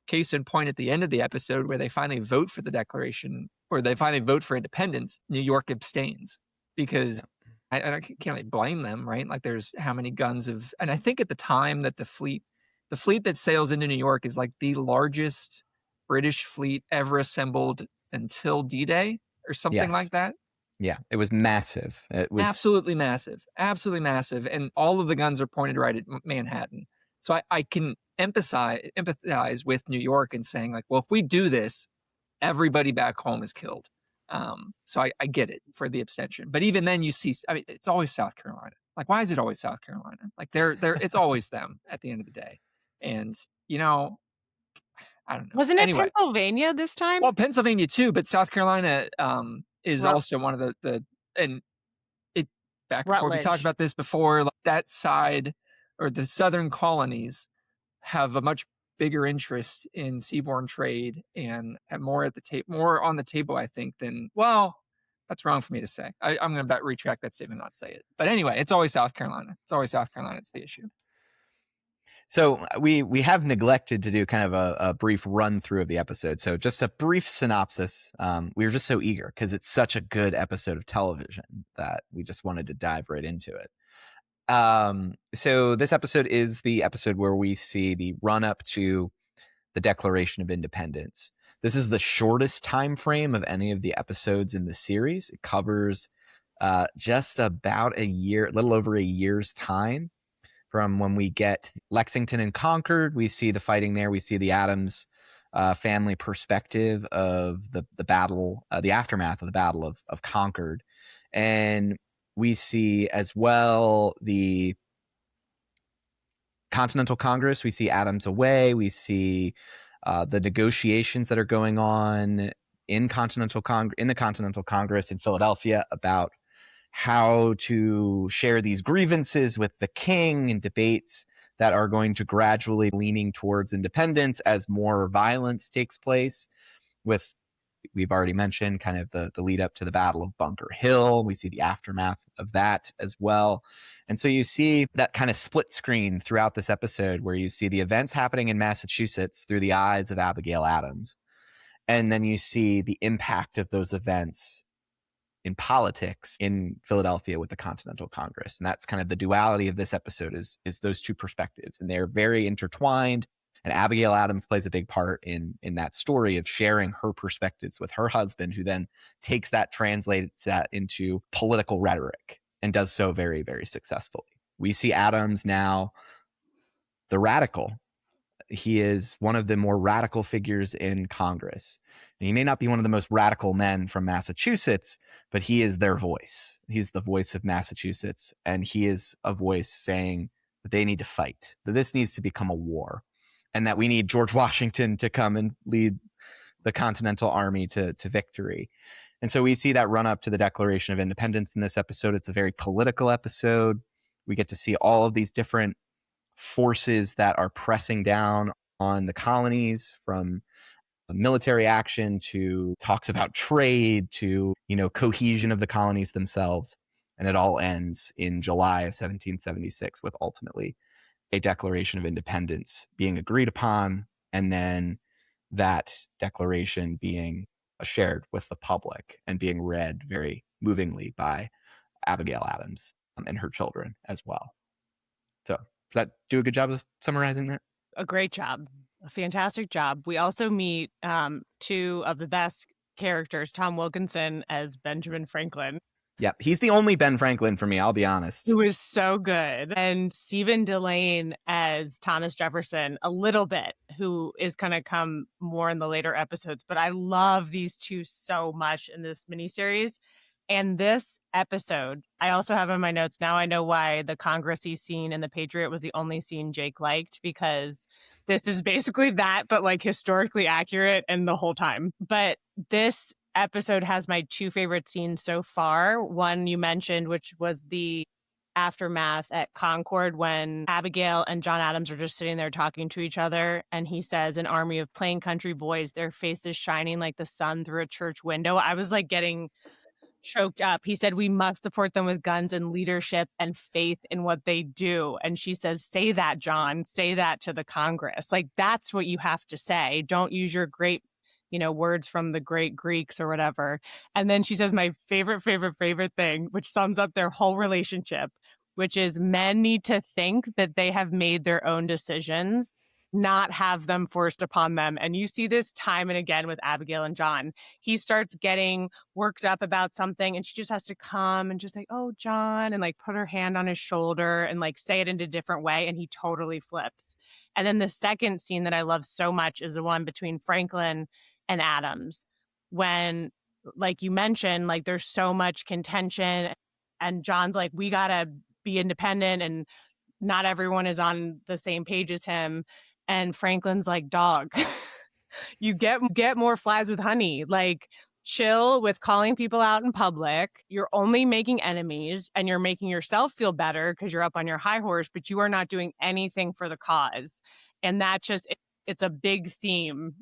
Case in point, at the end of the episode where they finally vote for the Declaration, or they finally vote for independence, New York abstains because I can't really blame them, right? Like there's how many guns and I think at the time that the fleet that sails into New York is like the largest British fleet ever assembled until D-Day or something like that. Yeah, it was massive. It was absolutely massive, and all of the guns are pointed right at Manhattan. So I can empathize with New York and saying like, well, if we do this, everybody back home is killed. So I get it for the abstention, but even then you see, I mean, it's always South Carolina. Like, why is it always South Carolina? Like they're it's always them at the end of the day. And I don't know. Wasn't it Pennsylvania this time? Well, Pennsylvania too, but South Carolina is also one of the and it back before we talked about this before, like that side or the southern colonies have a much bigger interest in seaborne trade and have more on the table, I think, than, well, that's wrong for me to say. I'm going to retract that statement, not say it. But anyway, it's always South Carolina. It's the issue. So we have neglected to do kind of a brief run through of the episode. So just a brief synopsis. We were just so eager because it's such a good episode of television that we just wanted to dive right into it. So this episode is the episode where we see the run up to the Declaration of Independence. This is the shortest time frame of any of the episodes in the series. It covers just about a little over a year's time. From when we get Lexington and Concord, we see the fighting there. We see the Adams family perspective of the battle, the aftermath of the Battle of Concord. And we see as well the Continental Congress. We see Adams away. We see the negotiations that are going on in the Continental Congress in Philadelphia about how to share these grievances with the king, and debates that are going to gradually leaning towards independence as more violence takes place, with we've already mentioned kind of the lead up to the Battle of Bunker Hill. We see the aftermath of that as well. And so you see that kind of split screen throughout this episode where you see the events happening in Massachusetts through the eyes of Abigail Adams. And then you see the impact of those events in politics in Philadelphia with the Continental Congress. And that's kind of the duality of this episode is those two perspectives. And they're very intertwined. And Abigail Adams plays a big part in that story of sharing her perspectives with her husband, who then takes that, translates that into political rhetoric and does so very, very successfully. We see Adams now the radical. He is one of the more radical figures in Congress. And he may not be one of the most radical men from Massachusetts, but he is their voice. He's the voice of Massachusetts, and he is a voice saying that they need to fight, that this needs to become a war, and that we need George Washington to come and lead the Continental Army to victory. And so we see that run up to the Declaration of Independence in this episode. It's a very political episode. We get to see all of these different forces that are pressing down on the colonies, from military action to talks about trade to, cohesion of the colonies themselves. And it all ends in July of 1776 with ultimately a Declaration of Independence being agreed upon, and then that declaration being shared with the public and being read very movingly by Abigail Adams and her children as well. So does that do a good job of summarizing that? A great job. A fantastic job. We also meet two of the best characters, Tom Wilkinson as Benjamin Franklin. Yeah, he's the only Ben Franklin for me, I'll be honest. Who is so good. And Stephen Delane as Thomas Jefferson, a little bit, who is going to come more in the later episodes. But I love these two so much in this miniseries. And this episode, I also have in my notes, now I know why the Congressy scene in The Patriot was the only scene Jake liked, because this is basically that, but like historically accurate and the whole time. But this episode has my two favorite scenes so far. One you mentioned, which was the aftermath at Concord when Abigail and John Adams are just sitting there talking to each other. And he says, an army of plain country boys, their faces shining like the sun through a church window. I was like getting choked up. He said, we must support them with guns and leadership and faith in what they do. And she says, say that, John, say that to the Congress. Like, that's what you have to say. Don't use your great, words from the great Greeks or whatever. And then she says my favorite thing, which sums up their whole relationship, which is men need to think that they have made their own decisions, not have them forced upon them. And you see this time and again with Abigail and John. He starts getting worked up about something and she just has to come and just say, oh, John, and like put her hand on his shoulder and like say it in a different way. And he totally flips. And then the second scene that I love so much is the one between Franklin and Adams, when, like you mentioned, like there's so much contention and John's like, we gotta be independent and not everyone is on the same page as him. And Franklin's like, dog, you get more flies with honey. Like, chill with calling people out in public. You're only making enemies and you're making yourself feel better because you're up on your high horse, but you are not doing anything for the cause. And that just, it's a big theme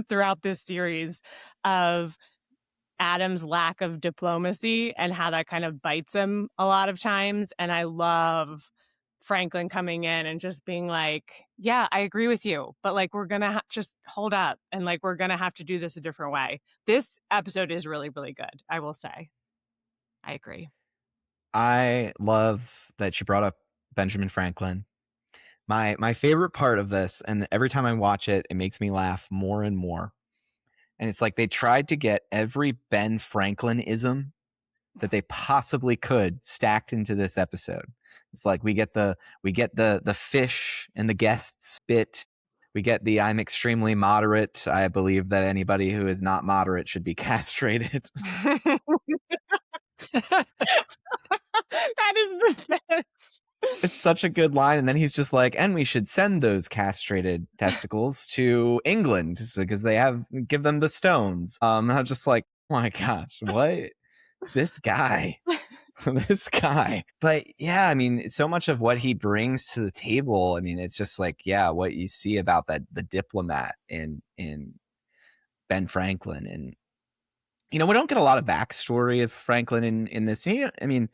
throughout this series of Adam's lack of diplomacy and how that kind of bites him a lot of times. And I love Franklin coming in and just being like, yeah, I agree with you, but like, we're going to just hold up and like, we're going to have to do this a different way. This episode is really, really good. I will say. I agree. I love that she brought up Benjamin Franklin. My favorite part of this, and every time I watch it, it makes me laugh more and more. And it's like they tried to get every Ben Franklin-ism that they possibly could stacked into this episode. It's like we get the fish and the guests bit. We get the I'm extremely moderate. I believe that anybody who is not moderate should be castrated. That is the best. It's such a good line. And then he's just like, and we should send those castrated testicles to England because give them the stones. And I'm just like, oh my gosh, what? This guy. This guy. But yeah, I mean, so much of what he brings to the table, I mean, it's just like, yeah, what you see about the diplomat in Ben Franklin. And we don't get a lot of backstory of Franklin in this. I mean,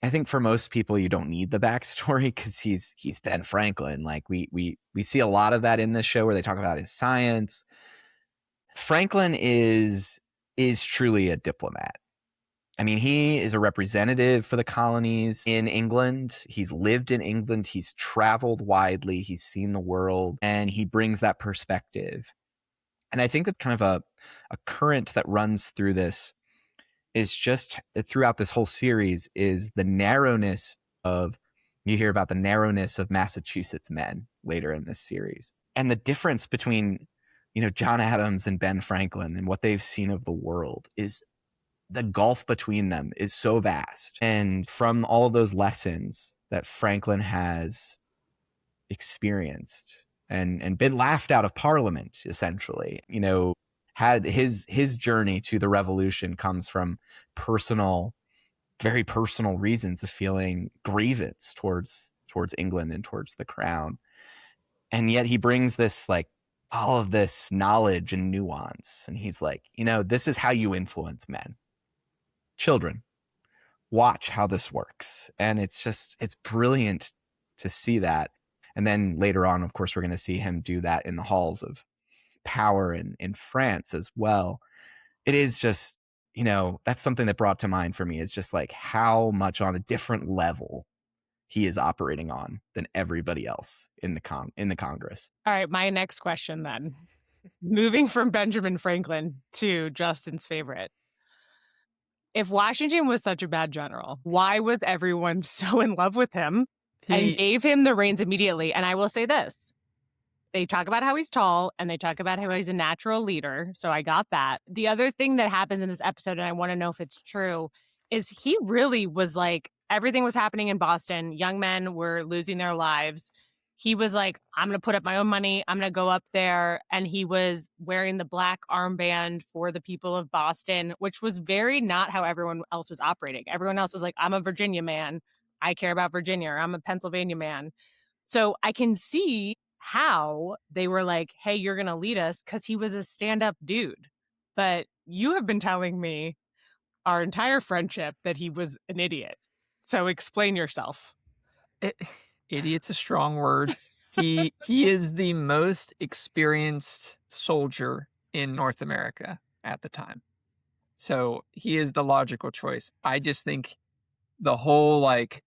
I think for most people, you don't need the backstory because he's Ben Franklin. Like we see a lot of that in this show where they talk about his science. Franklin is truly a diplomat. I mean, he is a representative for the colonies in England. He's lived in England. He's traveled widely. He's seen the world, and he brings that perspective. And I think that kind of a current that runs through this is just throughout this whole series is the narrowness of, you hear about the narrowness of Massachusetts men later in this series. And the difference between, John Adams and Ben Franklin and what they've seen of the world is the gulf between them is so vast. And from all of those lessons that Franklin has experienced and been laughed out of Parliament, essentially, had his journey to the revolution comes from very personal reasons of feeling grievance towards England and towards the crown. And yet he brings this, like, all of this knowledge and nuance. And he's like, this is how you influence men. Children, watch how this works. And it's brilliant to see that. And then later on, of course, we're going to see him do that in the halls of power in France as well. It is just, that's something that brought to mind for me, is just like how much on a different level he is operating on than everybody else in the Congress. All right, my next question then. Moving from Benjamin Franklin to Justin's favorite. If Washington was such a bad general, why was everyone so in love with him and gave him the reins immediately? And I will say this. They talk about how he's tall and they talk about how he's a natural leader. So I got that. The other thing that happens in this episode, and I want to know if it's true, is he really was like, everything was happening in Boston. Young men were losing their lives. He was like, I'm going to put up my own money. I'm going to go up there. And he was wearing the black armband for the people of Boston, which was very not how everyone else was operating. Everyone else was like, I'm a Virginia man. I care about Virginia. Or I'm a Pennsylvania man. So I can see how they were like, hey, you're going to lead us, because he was a stand-up dude. But you have been telling me our entire friendship that he was an idiot. So explain yourself. Idiot's a strong word. He is the most experienced soldier in North America at the time. So he is the logical choice. I just think the whole, like,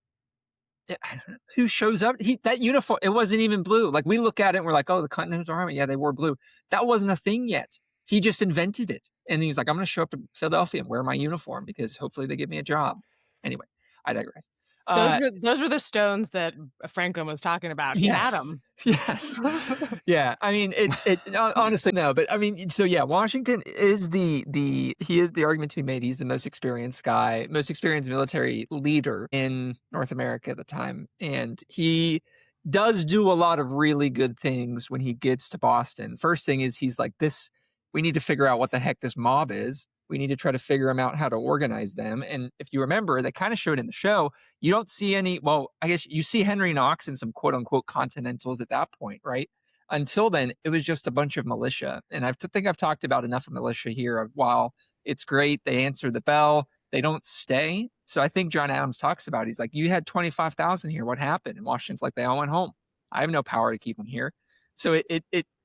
I don't know, who shows up? That uniform, it wasn't even blue. Like, we look at it and we're like, oh, the Continental Army, yeah, they wore blue. That wasn't a thing yet. He just invented it. And he's like, I'm going to show up to Philadelphia and wear my uniform because hopefully they give me a job. Anyway, I digress. Those were the stones that Franklin was talking about. He had them. Yes. Yeah. I mean, it honestly, no, but I mean, so yeah, Washington is he is the argument to be made. He's the most experienced guy, most experienced military leader in North America at the time. And he does do a lot of really good things when he gets to Boston. First thing is he's like, we need to figure out what the heck this mob is. We need to try to figure them out, how to organize them. And if you remember, they kind of showed in the show, you don't see any, well, I guess you see Henry Knox and some quote unquote Continentals at that point, right? Until then, it was just a bunch of militia. And I think I've talked about enough of militia here. While it's great, they answer the bell, they don't stay. So I think John Adams talks about it. He's like, you had 25,000 here. What happened? And Washington's like, they all went home. I have no power to keep them here. So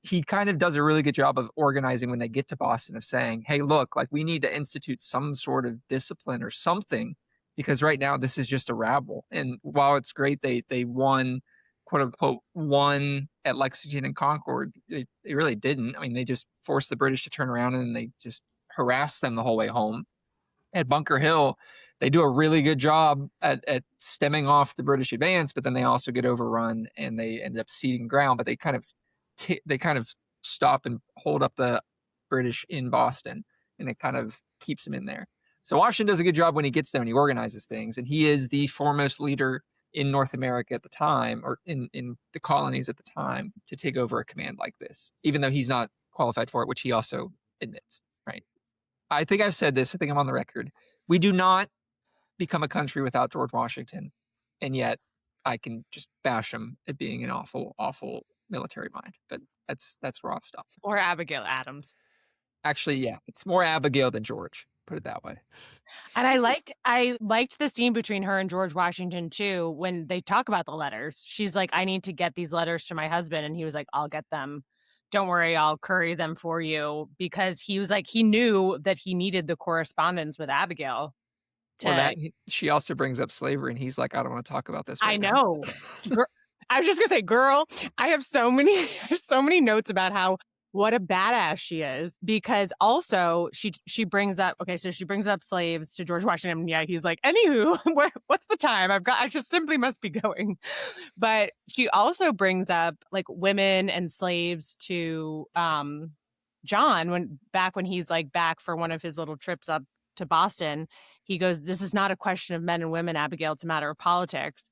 he kind of does a really good job of organizing when they get to Boston, of saying, hey, look, like, we need to institute some sort of discipline or something, because right now this is just a rabble. And while it's great they won, quote unquote, won at Lexington and Concord, they really didn't. I mean, they just forced the British to turn around and they just harassed them the whole way home. At Bunker Hill, they do a really good job at stemming off the British advance, but then they also get overrun and they end up ceding ground. But they kind of stop and hold up the British in Boston, and it kind of keeps them in there. So Washington does a good job when he gets there and he organizes things, and he is the foremost leader in North America at the time, or in the colonies at the time, to take over a command like this, even though he's not qualified for it, which he also admits, right? I think I've said this, I think I'm on the record. We do not become a country without George Washington, and yet I can just bash him at being an awful, awful military mind. But that's where I'll stop. Or Abigail Adams. Actually, yeah, it's more Abigail than George. Put it that way. And I liked the scene between her and George Washington too when they talk about the letters. She's like, I need to get these letters to my husband, and he was like, I'll get them. Don't worry, I'll curry them for you, because he was like, he knew that he needed the correspondence with Abigail. Well, she also brings up slavery, and he's like, I don't want to talk about this right I know. I was just gonna say, girl, I have so many notes about what a badass she is, because also she brings up slaves to George Washington. And yeah, he's like, anywho, what's the time? I just simply must be going. But she also brings up like women and slaves to John when he's like back for one of his little trips up to Boston. He goes, this is not a question of men and women, Abigail, it's a matter of politics.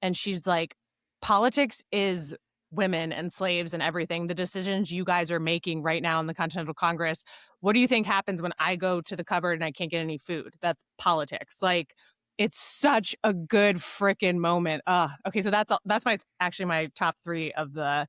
And she's like, politics is women and slaves and everything. The decisions you guys are making right now in the Continental Congress, what do you think happens when I go to the cupboard and I can't get any food? That's politics. Like, it's such a good freaking moment. Okay, so that's my top 3 of the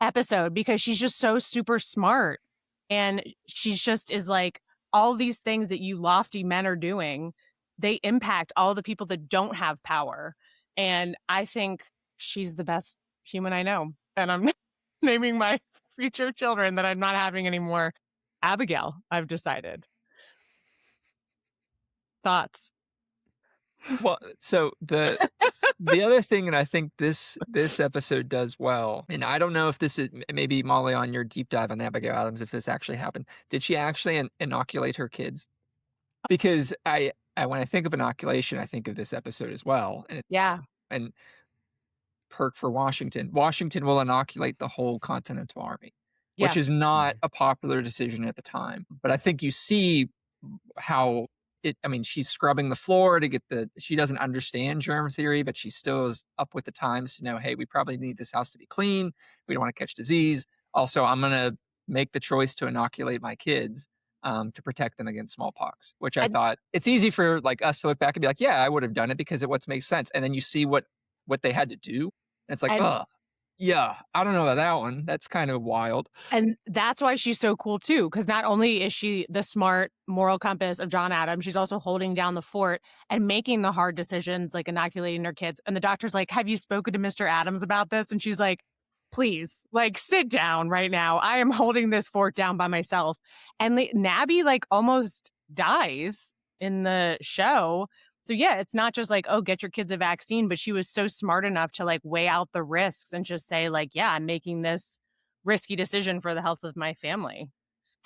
episode, because she's just so super smart, and she's just is like, all these things that you lofty men are doing, they impact all the people that don't have power. And I think she's the best human I know. And I'm naming my future children that I'm not having anymore Abigail, I've decided. Thoughts? Well, so the other thing that I think this episode does well, and I don't know if this is maybe Molly on your deep dive on Abigail Adams, if this actually happened. Did she actually inoculate her kids? Because I when I think of inoculation, I think of this episode as well. And perk for Washington. Washington will inoculate the whole Continental Army, which is not a popular decision at the time. But I think you see how she's scrubbing the floor to get she doesn't understand germ theory, but she still is up with the times to know, hey, we probably need this house to be clean. We don't want to catch disease. Also, I'm going to make the choice to inoculate my kids to protect them against smallpox, which I thought it's easy for like us to look back and be like, yeah, I would have done it because it makes sense. And then you see what they had to do. And it's like, yeah, I don't know about that one. That's kind of wild. And that's why she's so cool too, because not only is she the smart moral compass of John Adams, she's also holding down the fort and making the hard decisions, like inoculating her kids. And the doctor's like, have you spoken to Mr. Adams about this? And she's like, please, like, sit down right now. I am holding this fort down by myself. And Nabby like almost dies in the show. So yeah, it's not just like, oh, get your kids a vaccine, but she was so smart enough to like weigh out the risks and just say like, yeah, I'm making this risky decision for the health of my family.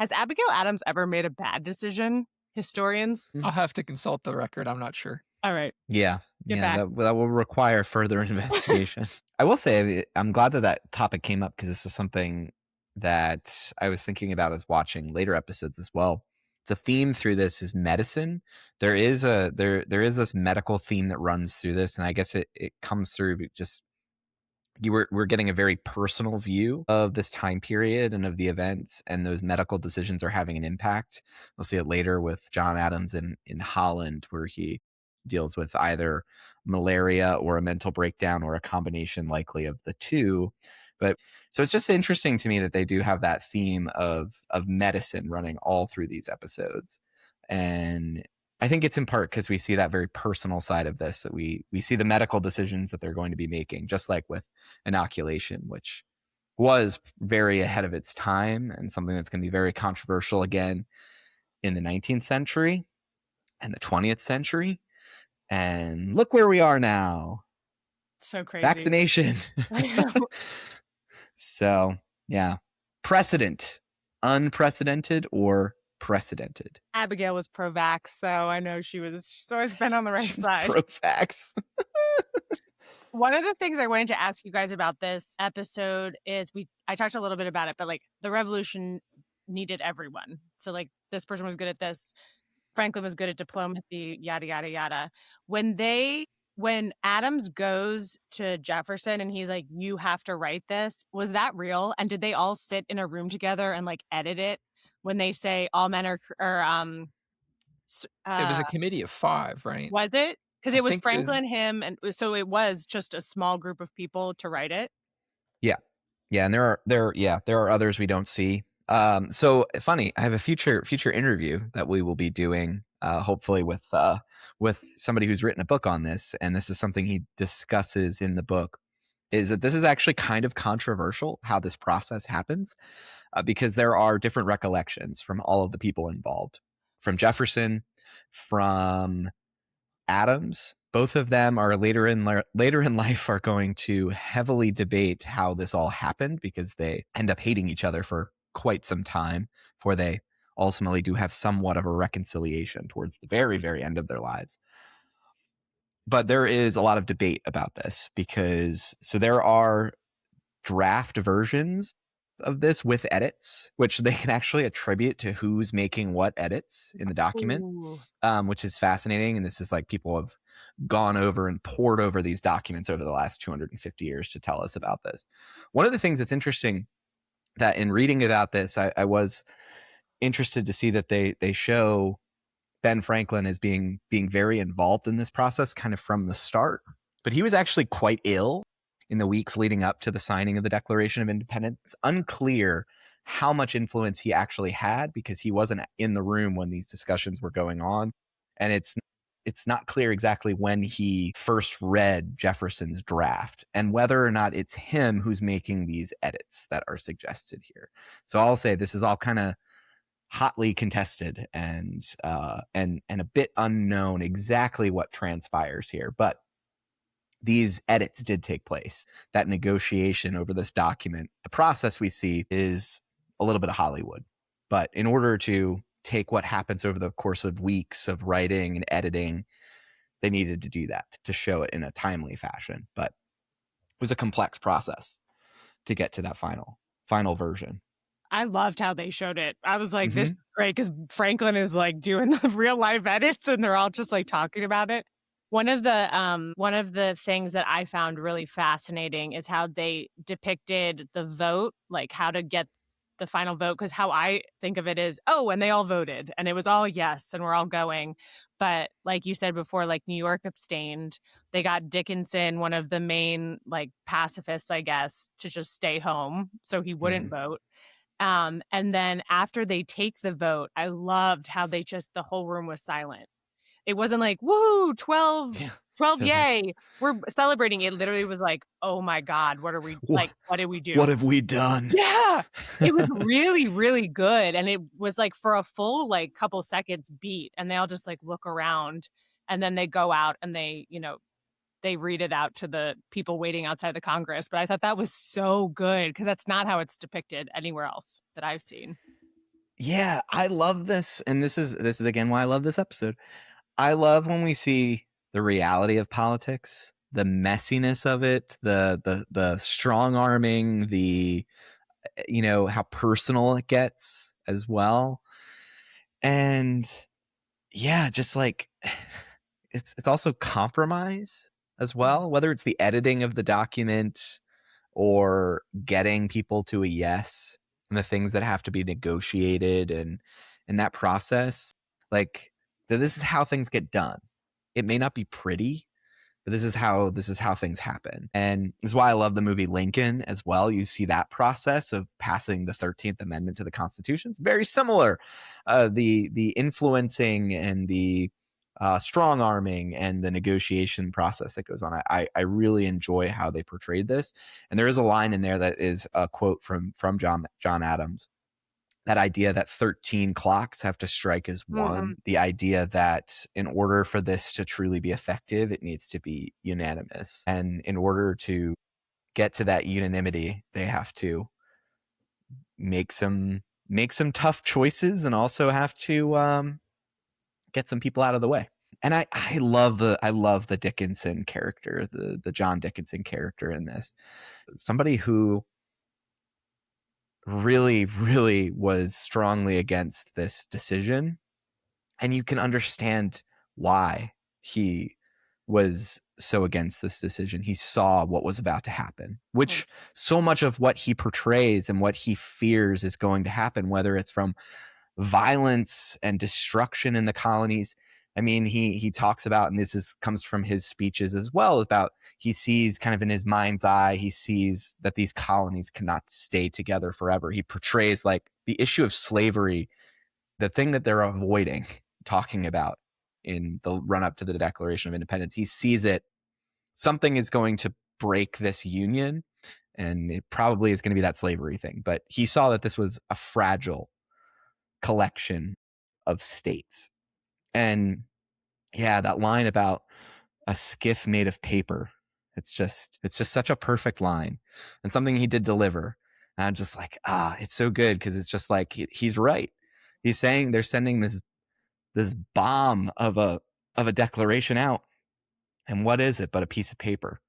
Has Abigail Adams ever made a bad decision? Historians? I'll have to consult the record. I'm not sure. All right. Yeah. That will require further investigation. I will say, I'm glad that topic came up, because this is something that I was thinking about as watching later episodes as well. The theme through this is medicine. There is this medical theme that runs through this, and I guess it comes through just we're getting a very personal view of this time period and of the events, and those medical decisions are having an impact. We'll see it later with John Adams in Holland, where he deals with either malaria or a mental breakdown or a combination likely of the two. But so it's just interesting to me that they do have that theme of medicine running all through these episodes. And I think it's in part because we see that very personal side of this, that we see the medical decisions that they're going to be making, just like with inoculation, which was very ahead of its time and something that's going to be very controversial again in the 19th century and the 20th century. And look where we are now. So crazy. Vaccination. So, yeah. Precedent. Unprecedented or precedented. Abigail was pro-vax, so I know she's always been on the right side. Pro-vax. One of the things I wanted to ask you guys about this episode is I talked a little bit about it, but like the revolution needed everyone. So like this person was good at this. Franklin was good at diplomacy, yada, yada, yada. When Adams goes to Jefferson and he's like, you have to write this, was that real? And did they all sit in a room together and like edit it when they say all men are it was a committee of 5, right? Was it? Because it was Franklin, him, and so it was just a small group of people to write it. Yeah. And there are others we don't see. So funny, I have a future interview that we will be doing, hopefully with somebody who's written a book on this, and this is something he discusses in the book, is that this is actually kind of controversial how this process happens, because there are different recollections from all of the people involved, from Jefferson, from Adams. Both of them are later in life are going to heavily debate how this all happened, because they end up hating each other for quite some time before they ultimately do have somewhat of a reconciliation towards the very, very end of their lives. But there is a lot of debate about this, because there are draft versions of this with edits, which they can actually attribute to who's making what edits in the document, which is fascinating. And this is like, people have gone over and pored over these documents over the last 250 years to tell us about this. One of the things that's interesting, that in reading about this, I was interested to see that they show Ben Franklin as being very involved in this process kind of from the start, but he was actually quite ill in the weeks leading up to the signing of the Declaration of Independence. It's unclear how much influence he actually had, because he wasn't in the room when these discussions were going on. And it's not clear exactly when he first read Jefferson's draft, and whether or not it's him who's making these edits that are suggested here. So I'll say this is all kind of hotly contested and a bit unknown exactly what transpires here. But these edits did take place. That negotiation over this document, the process we see is a little bit of Hollywood. But in order to take what happens over the course of weeks of writing and editing, they needed to do that to show it in a timely fashion. But it was a complex process to get to that final version. I loved how they showed it. I was like, this is great, because Franklin is like doing the real life edits, and they're all just like talking about it. One of the things that I found really fascinating is how they depicted the vote, like how to get the final vote. Because how I think of it is, and they all voted, and it was all yes, and we're all going. But like you said before, like New York abstained. They got Dickinson, one of the main like pacifists, I guess, to just stay home so he wouldn't vote. And then after they take the vote, I loved how the whole room was silent. It wasn't like, woo, 12, 12, yay, we're celebrating. It literally was like, oh my God, what did we do? What have we done? Yeah, it was really, really good. And it was like for a full like couple seconds beat, and they all just like look around, and then they go out and they read it out to the people waiting outside the Congress. But I thought that was so good, because that's not how it's depicted anywhere else that I've seen. Yeah, I love this. And this is again why I love this episode. I love when we see the reality of politics, the messiness of it, the strong arming, the how personal it gets as well. And yeah, just like it's also compromise as well, whether it's the editing of the document or getting people to a yes, and the things that have to be negotiated, and in that process, like this is how things get done. It may not be pretty, but this is how things happen. And this is why I love the movie Lincoln as well. You see that process of passing the 13th Amendment to the Constitution. It's very similar. The influencing and the strong arming and the negotiation process that goes on. I really enjoy how they portrayed this. And there is a line in there that is a quote from John Adams. That idea that 13 clocks have to strike as one, the idea that in order for this to truly be effective, it needs to be unanimous. And in order to get to that unanimity, they have to make some tough choices, and also have to get some people out of the way. And I love the Dickinson character, the John Dickinson character in this. Somebody who really, really was strongly against this decision. And you can understand why he was so against this decision. He saw what was about to happen, which so much of what he portrays and what he fears is going to happen, whether it's from violence and destruction in the colonies, I mean, he talks about, and comes from his speeches as well, about he sees kind of in his mind's eye, he sees that these colonies cannot stay together forever. He portrays like the issue of slavery, the thing that they're avoiding talking about in the run up to the Declaration of Independence. He sees it, something is going to break this union, and it probably is going to be that slavery thing. But he saw that this was a fragile collection of states. And yeah, that line about a skiff made of paper, it's just such a perfect line, and something he did deliver. And I'm just like, it's so good, because it's just like he's right. He's saying they're sending this bomb of a declaration out, and what is it but a piece of paper?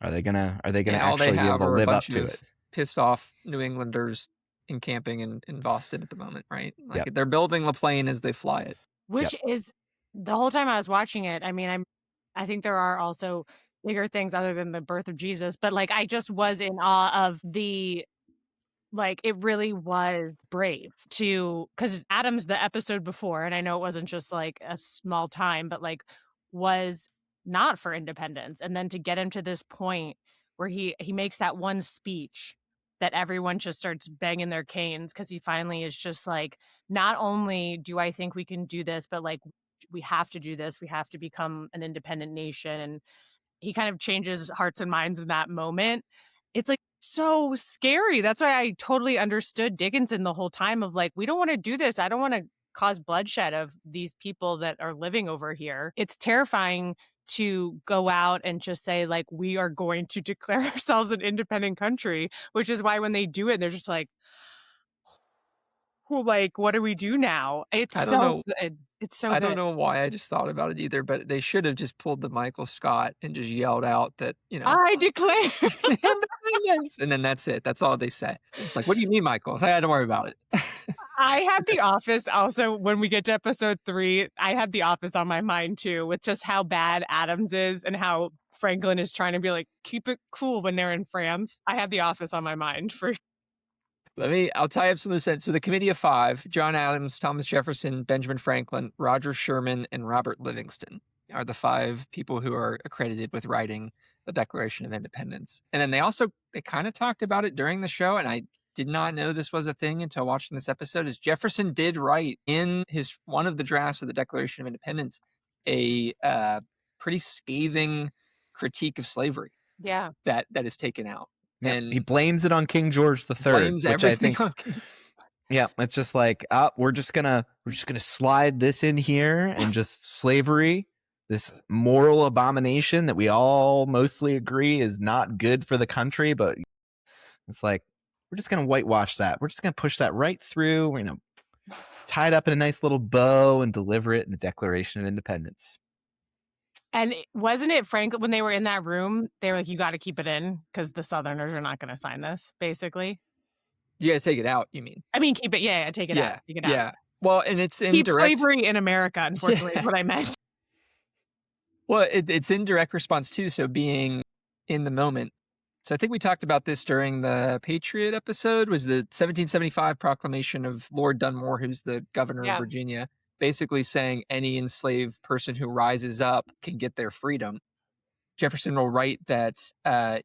Are they gonna actually be able to live up to it? Pissed off New Englanders encamping in Boston at the moment, right? Like Yep. they're building the plane as they fly it. Which is, the whole time I was watching it, I mean, I think there are also bigger things other than the birth of Jesus, but like I just was in awe of like it really was brave because Adams, the episode before, and I know it wasn't just like a small time, but like was not for independence. And then to get him to this point where he makes that one speech that everyone just starts banging their canes, because he finally is just like, not only do I think we can do this, but like we have to do this. We have to become an independent nation. And he kind of changes hearts and minds in that moment. It's like so scary. That's why I totally understood Dickinson the whole time of like, we don't want to do this. I don't want to cause bloodshed of these people that are living over here. It's terrifying to go out and just say like, we are going to declare ourselves an independent country, which is why when they do it, they're just like, like, what do we do now? It's I don't so know. good. It's so I good. don't know why I just thought about it either, but they should have just pulled the Michael Scott and just yelled out that, I declare. independence, and then that's it. That's all they say. It's like, what do you mean, Michael? It's like, don't worry about it. I had The Office also. When we get to episode 3, I had The Office on my mind too, with just how bad Adams is and how Franklin is trying to be like, keep it cool when they're in France. I had The Office on my mind for I'll tie up some of the sense. So the Committee of Five, John Adams, Thomas Jefferson, Benjamin Franklin, Roger Sherman, and Robert Livingston are the 5 people who are accredited with writing the Declaration of Independence. And then they kind of talked about it during the show, and I did not know this was a thing until watching this episode, is Jefferson did write in one of the drafts of the Declaration of Independence a pretty scathing critique of slavery. Yeah. That is taken out. Yeah, and he blames it on King George III, blames which I everything think, on King. yeah, it's just like, we're just gonna slide this in here, and just slavery, this moral abomination that we all mostly agree is not good for the country, but it's like, we're just gonna whitewash that. We're just gonna push that right through. We're gonna tie it up in a nice little bow and deliver it in the Declaration of Independence. And wasn't it Franklin, when they were in that room, they were like, you got to keep it in because the Southerners are not going to sign this, basically. You got to take it out, you mean? I mean, keep it. Yeah, take it out. Take it out. Yeah. Well, and it's in keep direct slavery in America, unfortunately, is what I meant. Well, it's in direct response too. So being in the moment. So I think we talked about this during the Patriot episode, was the 1775 proclamation of Lord Dunmore, who's the governor of Virginia, basically saying any enslaved person who rises up can get their freedom. Jefferson will write that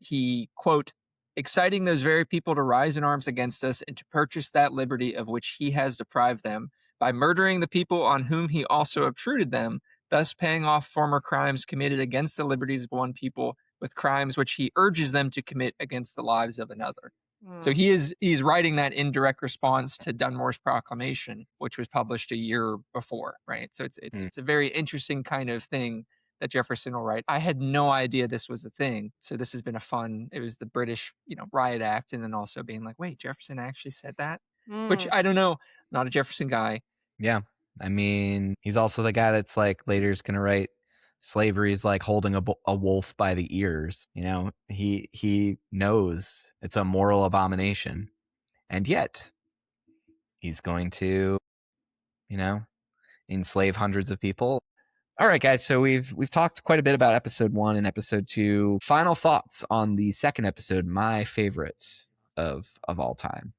he, quote, exciting those very people to rise in arms against us and to purchase that liberty of which he has deprived them by murdering the people on whom he also obtruded them, thus paying off former crimes committed against the liberties of one people with crimes which he urges them to commit against the lives of another. So he's writing that in direct response to Dunmore's proclamation, which was published a year before, right? So it's a very interesting kind of thing that Jefferson will write. I had no idea this was a thing. So this has been it was the British, Riot Act, and then also being like, wait, Jefferson actually said that? Which I don't know, not a Jefferson guy. Yeah. I mean, he's also the guy that's like later is going to write slavery is like holding a wolf by the ears. He knows it's a moral abomination, and yet he's going to, enslave hundreds of people. All right, guys. So we've talked quite a bit about episode 1 and episode 2. Final thoughts on the second episode, my favorite of all time.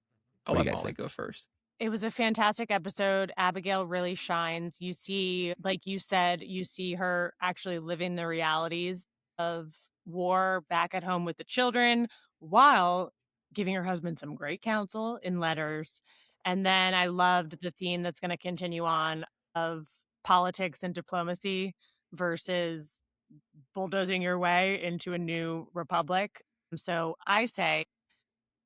I'll let Molly go first. It was a fantastic episode. Abigail really shines. You see, like you said, you see her actually living the realities of war back at home with the children while giving her husband some great counsel in letters. And then I loved the theme that's going to continue on of politics and diplomacy versus bulldozing your way into a new republic. So I say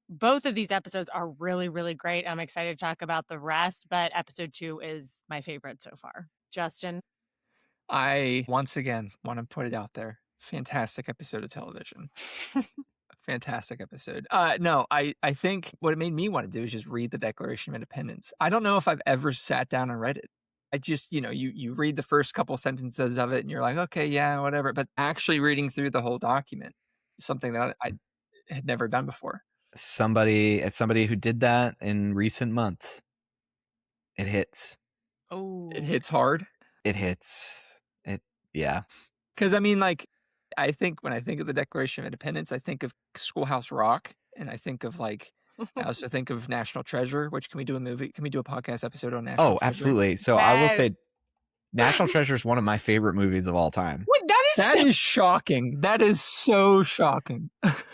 both of these episodes are really, really great. I'm excited to talk about the rest, but episode 2 is my favorite so far. Justin? I, once again, want to put it out there. Fantastic episode of television. Fantastic episode. No, I think what it made me want to do is just read the Declaration of Independence. I don't know if I've ever sat down and read it. I just, you read the first couple sentences of it and you're like, okay, yeah, whatever. But actually reading through the whole document is something that I had never done before. As somebody who did that in recent months, it hits. Oh, It hits hard. It hits. Yeah. Because I mean, like, I think when I think of the Declaration of Independence, I think of Schoolhouse Rock, and I think of I also think of National Treasure. Which can we do a movie? Can we do a podcast episode on National Treasure? Oh, absolutely. So I will say, National Treasure is one of my favorite movies of all time. Wait, that is shocking. That is so shocking.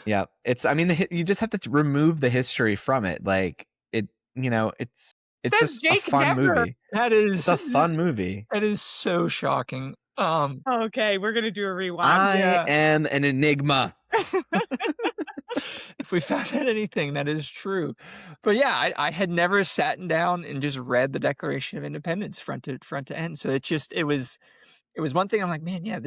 Yeah, you just have to remove the history from it. Like it's just a fun movie. It's a fun movie. That is so shocking. Okay, we're gonna do a rewatch. I am an enigma. If we found out anything, that is true. But yeah, I had never sat down and just read the Declaration of Independence front to end. So it was one thing. I'm like, man, yeah,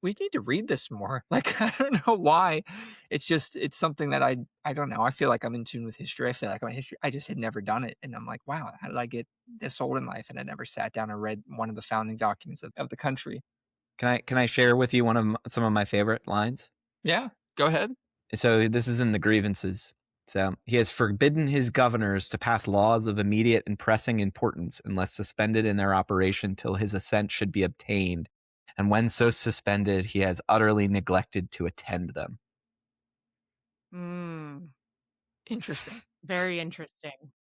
we need to read this more. Like, I don't know why. It's something that I don't know. I feel like I'm in tune with history. I feel like my history, I just had never done it. And I'm like, wow, how did I get this old in life? And I never sat down and read one of the founding documents of the country. Can I share with you some of my favorite lines? Yeah, go ahead. So this is in the grievances. So he has forbidden his governors to pass laws of immediate and pressing importance unless suspended in their operation till his assent should be obtained. And when so suspended, he has utterly neglected to attend them. Interesting. Very interesting.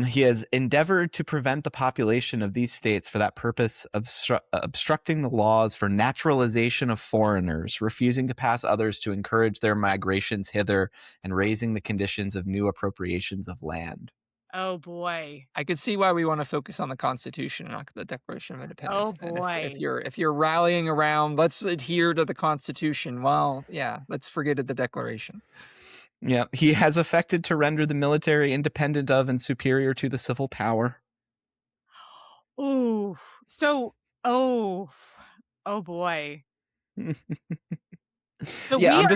He has endeavored to prevent the population of these states for that purpose, obstructing the laws for naturalization of foreigners, refusing to pass others to encourage their migrations hither, and raising the conditions of new appropriations of land. Oh boy. I could see why we want to focus on the Constitution, not the Declaration of Independence. Oh boy. If you're rallying around, let's adhere to the Constitution. Well, yeah, let's forget the Declaration. Yeah, he has affected to render the military independent of and superior to the civil power. Ooh. So, oh boy. So yeah,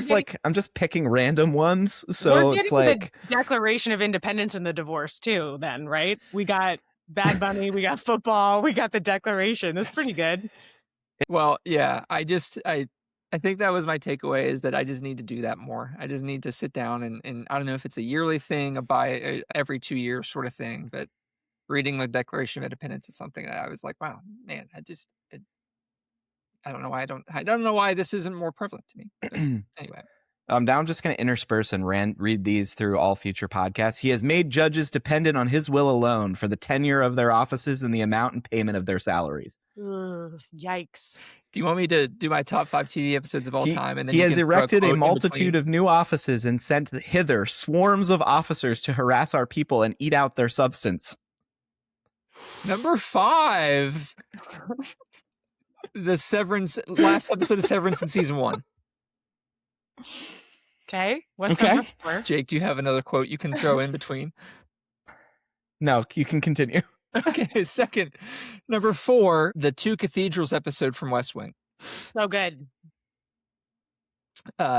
I'm just picking random ones. So it's like the Declaration of Independence and the divorce too, then, right? We got Bad Bunny, we got football, we got the Declaration. That's pretty good. Well, yeah, I think that was my takeaway, is that I just need to do that more. I just need to sit down and I don't know if it's a yearly thing, every 2 years sort of thing, but reading the Declaration of Independence is something that I was like, wow, man, I don't know why I don't know why this isn't more prevalent to me. But anyway. Now I'm just going to intersperse and read these through all future podcasts. He has made judges dependent on his will alone for the tenure of their offices and the amount and payment of their salaries. Ugh, yikes. Do you want me to do my top 5 TV episodes of all time? And then he has erected a multitude of new offices and sent hither swarms of officers to harass our people and eat out their substance. Number 5. The last episode of Severance in season 1. Okay. What's number 4? Jake, do you have another quote you can throw in between? No, you can continue. Okay, second. Number 4, the 2 Cathedrals episode from West Wing. So good.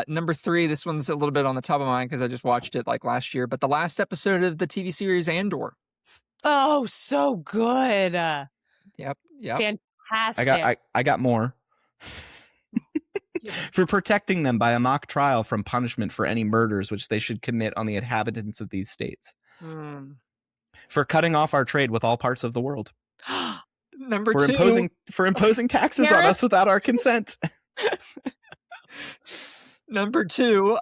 Number 3, this one's a little bit on the top of mine because I just watched it like last year, but the last episode of the TV series Andor. Oh, so good. Yep. Fantastic. I got more. For protecting them by a mock trial from punishment for any murders which they should commit on the inhabitants of these states. For cutting off our trade with all parts of the world. Number 2. For imposing taxes on us without our consent. Number 2,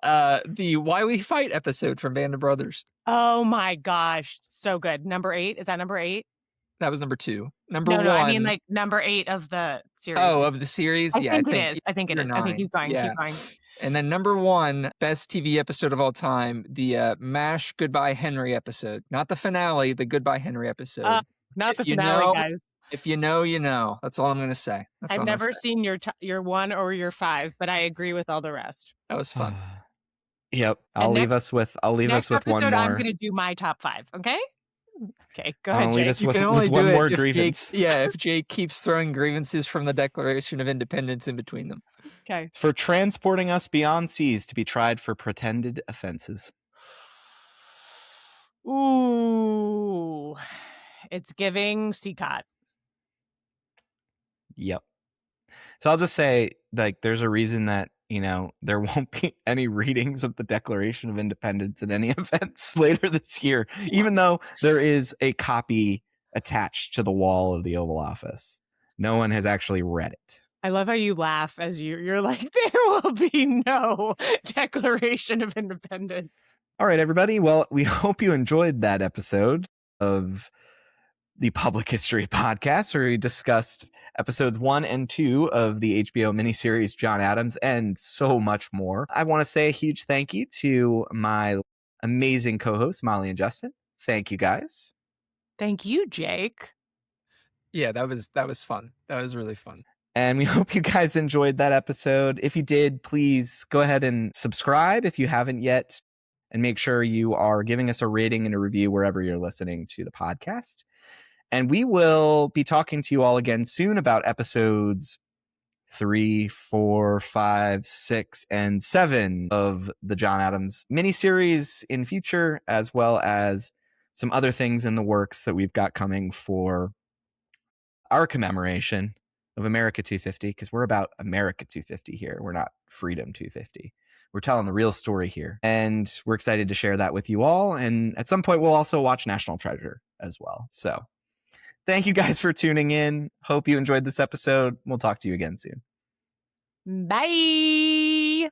the Why We Fight episode from Band of Brothers. Oh my gosh, so good. Number 8, is that number 8? That was number 2. Number No, 1. I mean, like, number 8 of the series. Oh, of the series? I Yeah, think it is. I think it you're is. Okay, 9. keep going, Yeah. keep going. And then number 1, best TV episode of all time, the MASH Goodbye Henry episode. Not the finale, the Goodbye Henry episode. Not the If you finale, know, guys. if you know, you know. That's all I'm gonna say. That's all I've I'm gonna never say. seen your 1 or your 5, but I agree with all the rest. That was fun. Yep. And I'll leave us with one Next episode, more. I'm gonna do my top 5, okay? Okay, go I'll ahead, leave Jake. us You with can only one do more it if grievance. if Jake keeps throwing grievances from the Declaration of Independence in between them. Okay. For transporting us beyond seas to be tried for pretended offenses. Ooh, it's giving CCOT. Yep. So I'll just say, like, there's a reason that, you know, there won't be any readings of the Declaration of Independence at any events later this year, even though there is a copy attached to the wall of the Oval Office. No one has actually read it. I love how you laugh as you're like, there will be no Declaration of Independence. All right, everybody. Well, we hope you enjoyed that episode of the Public History Podcast, where we discussed episodes 1 and 2 of the HBO miniseries John Adams and so much more. I want to say a huge thank you to my amazing co-hosts, Molly and Justin. Thank you, guys. Thank you, Jake. Yeah, that was fun. That was really fun. And we hope you guys enjoyed that episode. If you did, please go ahead and subscribe if you haven't yet, and make sure you are giving us a rating and a review wherever you're listening to the podcast. And we will be talking to you all again soon about episodes 3, 4, 5, 6, and 7 of the John Adams miniseries in future, as well as some other things in the works that we've got coming for our commemoration of America 250, because we're about America 250 here. We're not Freedom 250. We're telling the real story here. And we're excited to share that with you all. And at some point, we'll also watch National Treasure as well. So thank you guys for tuning in. Hope you enjoyed this episode. We'll talk to you again soon. Bye.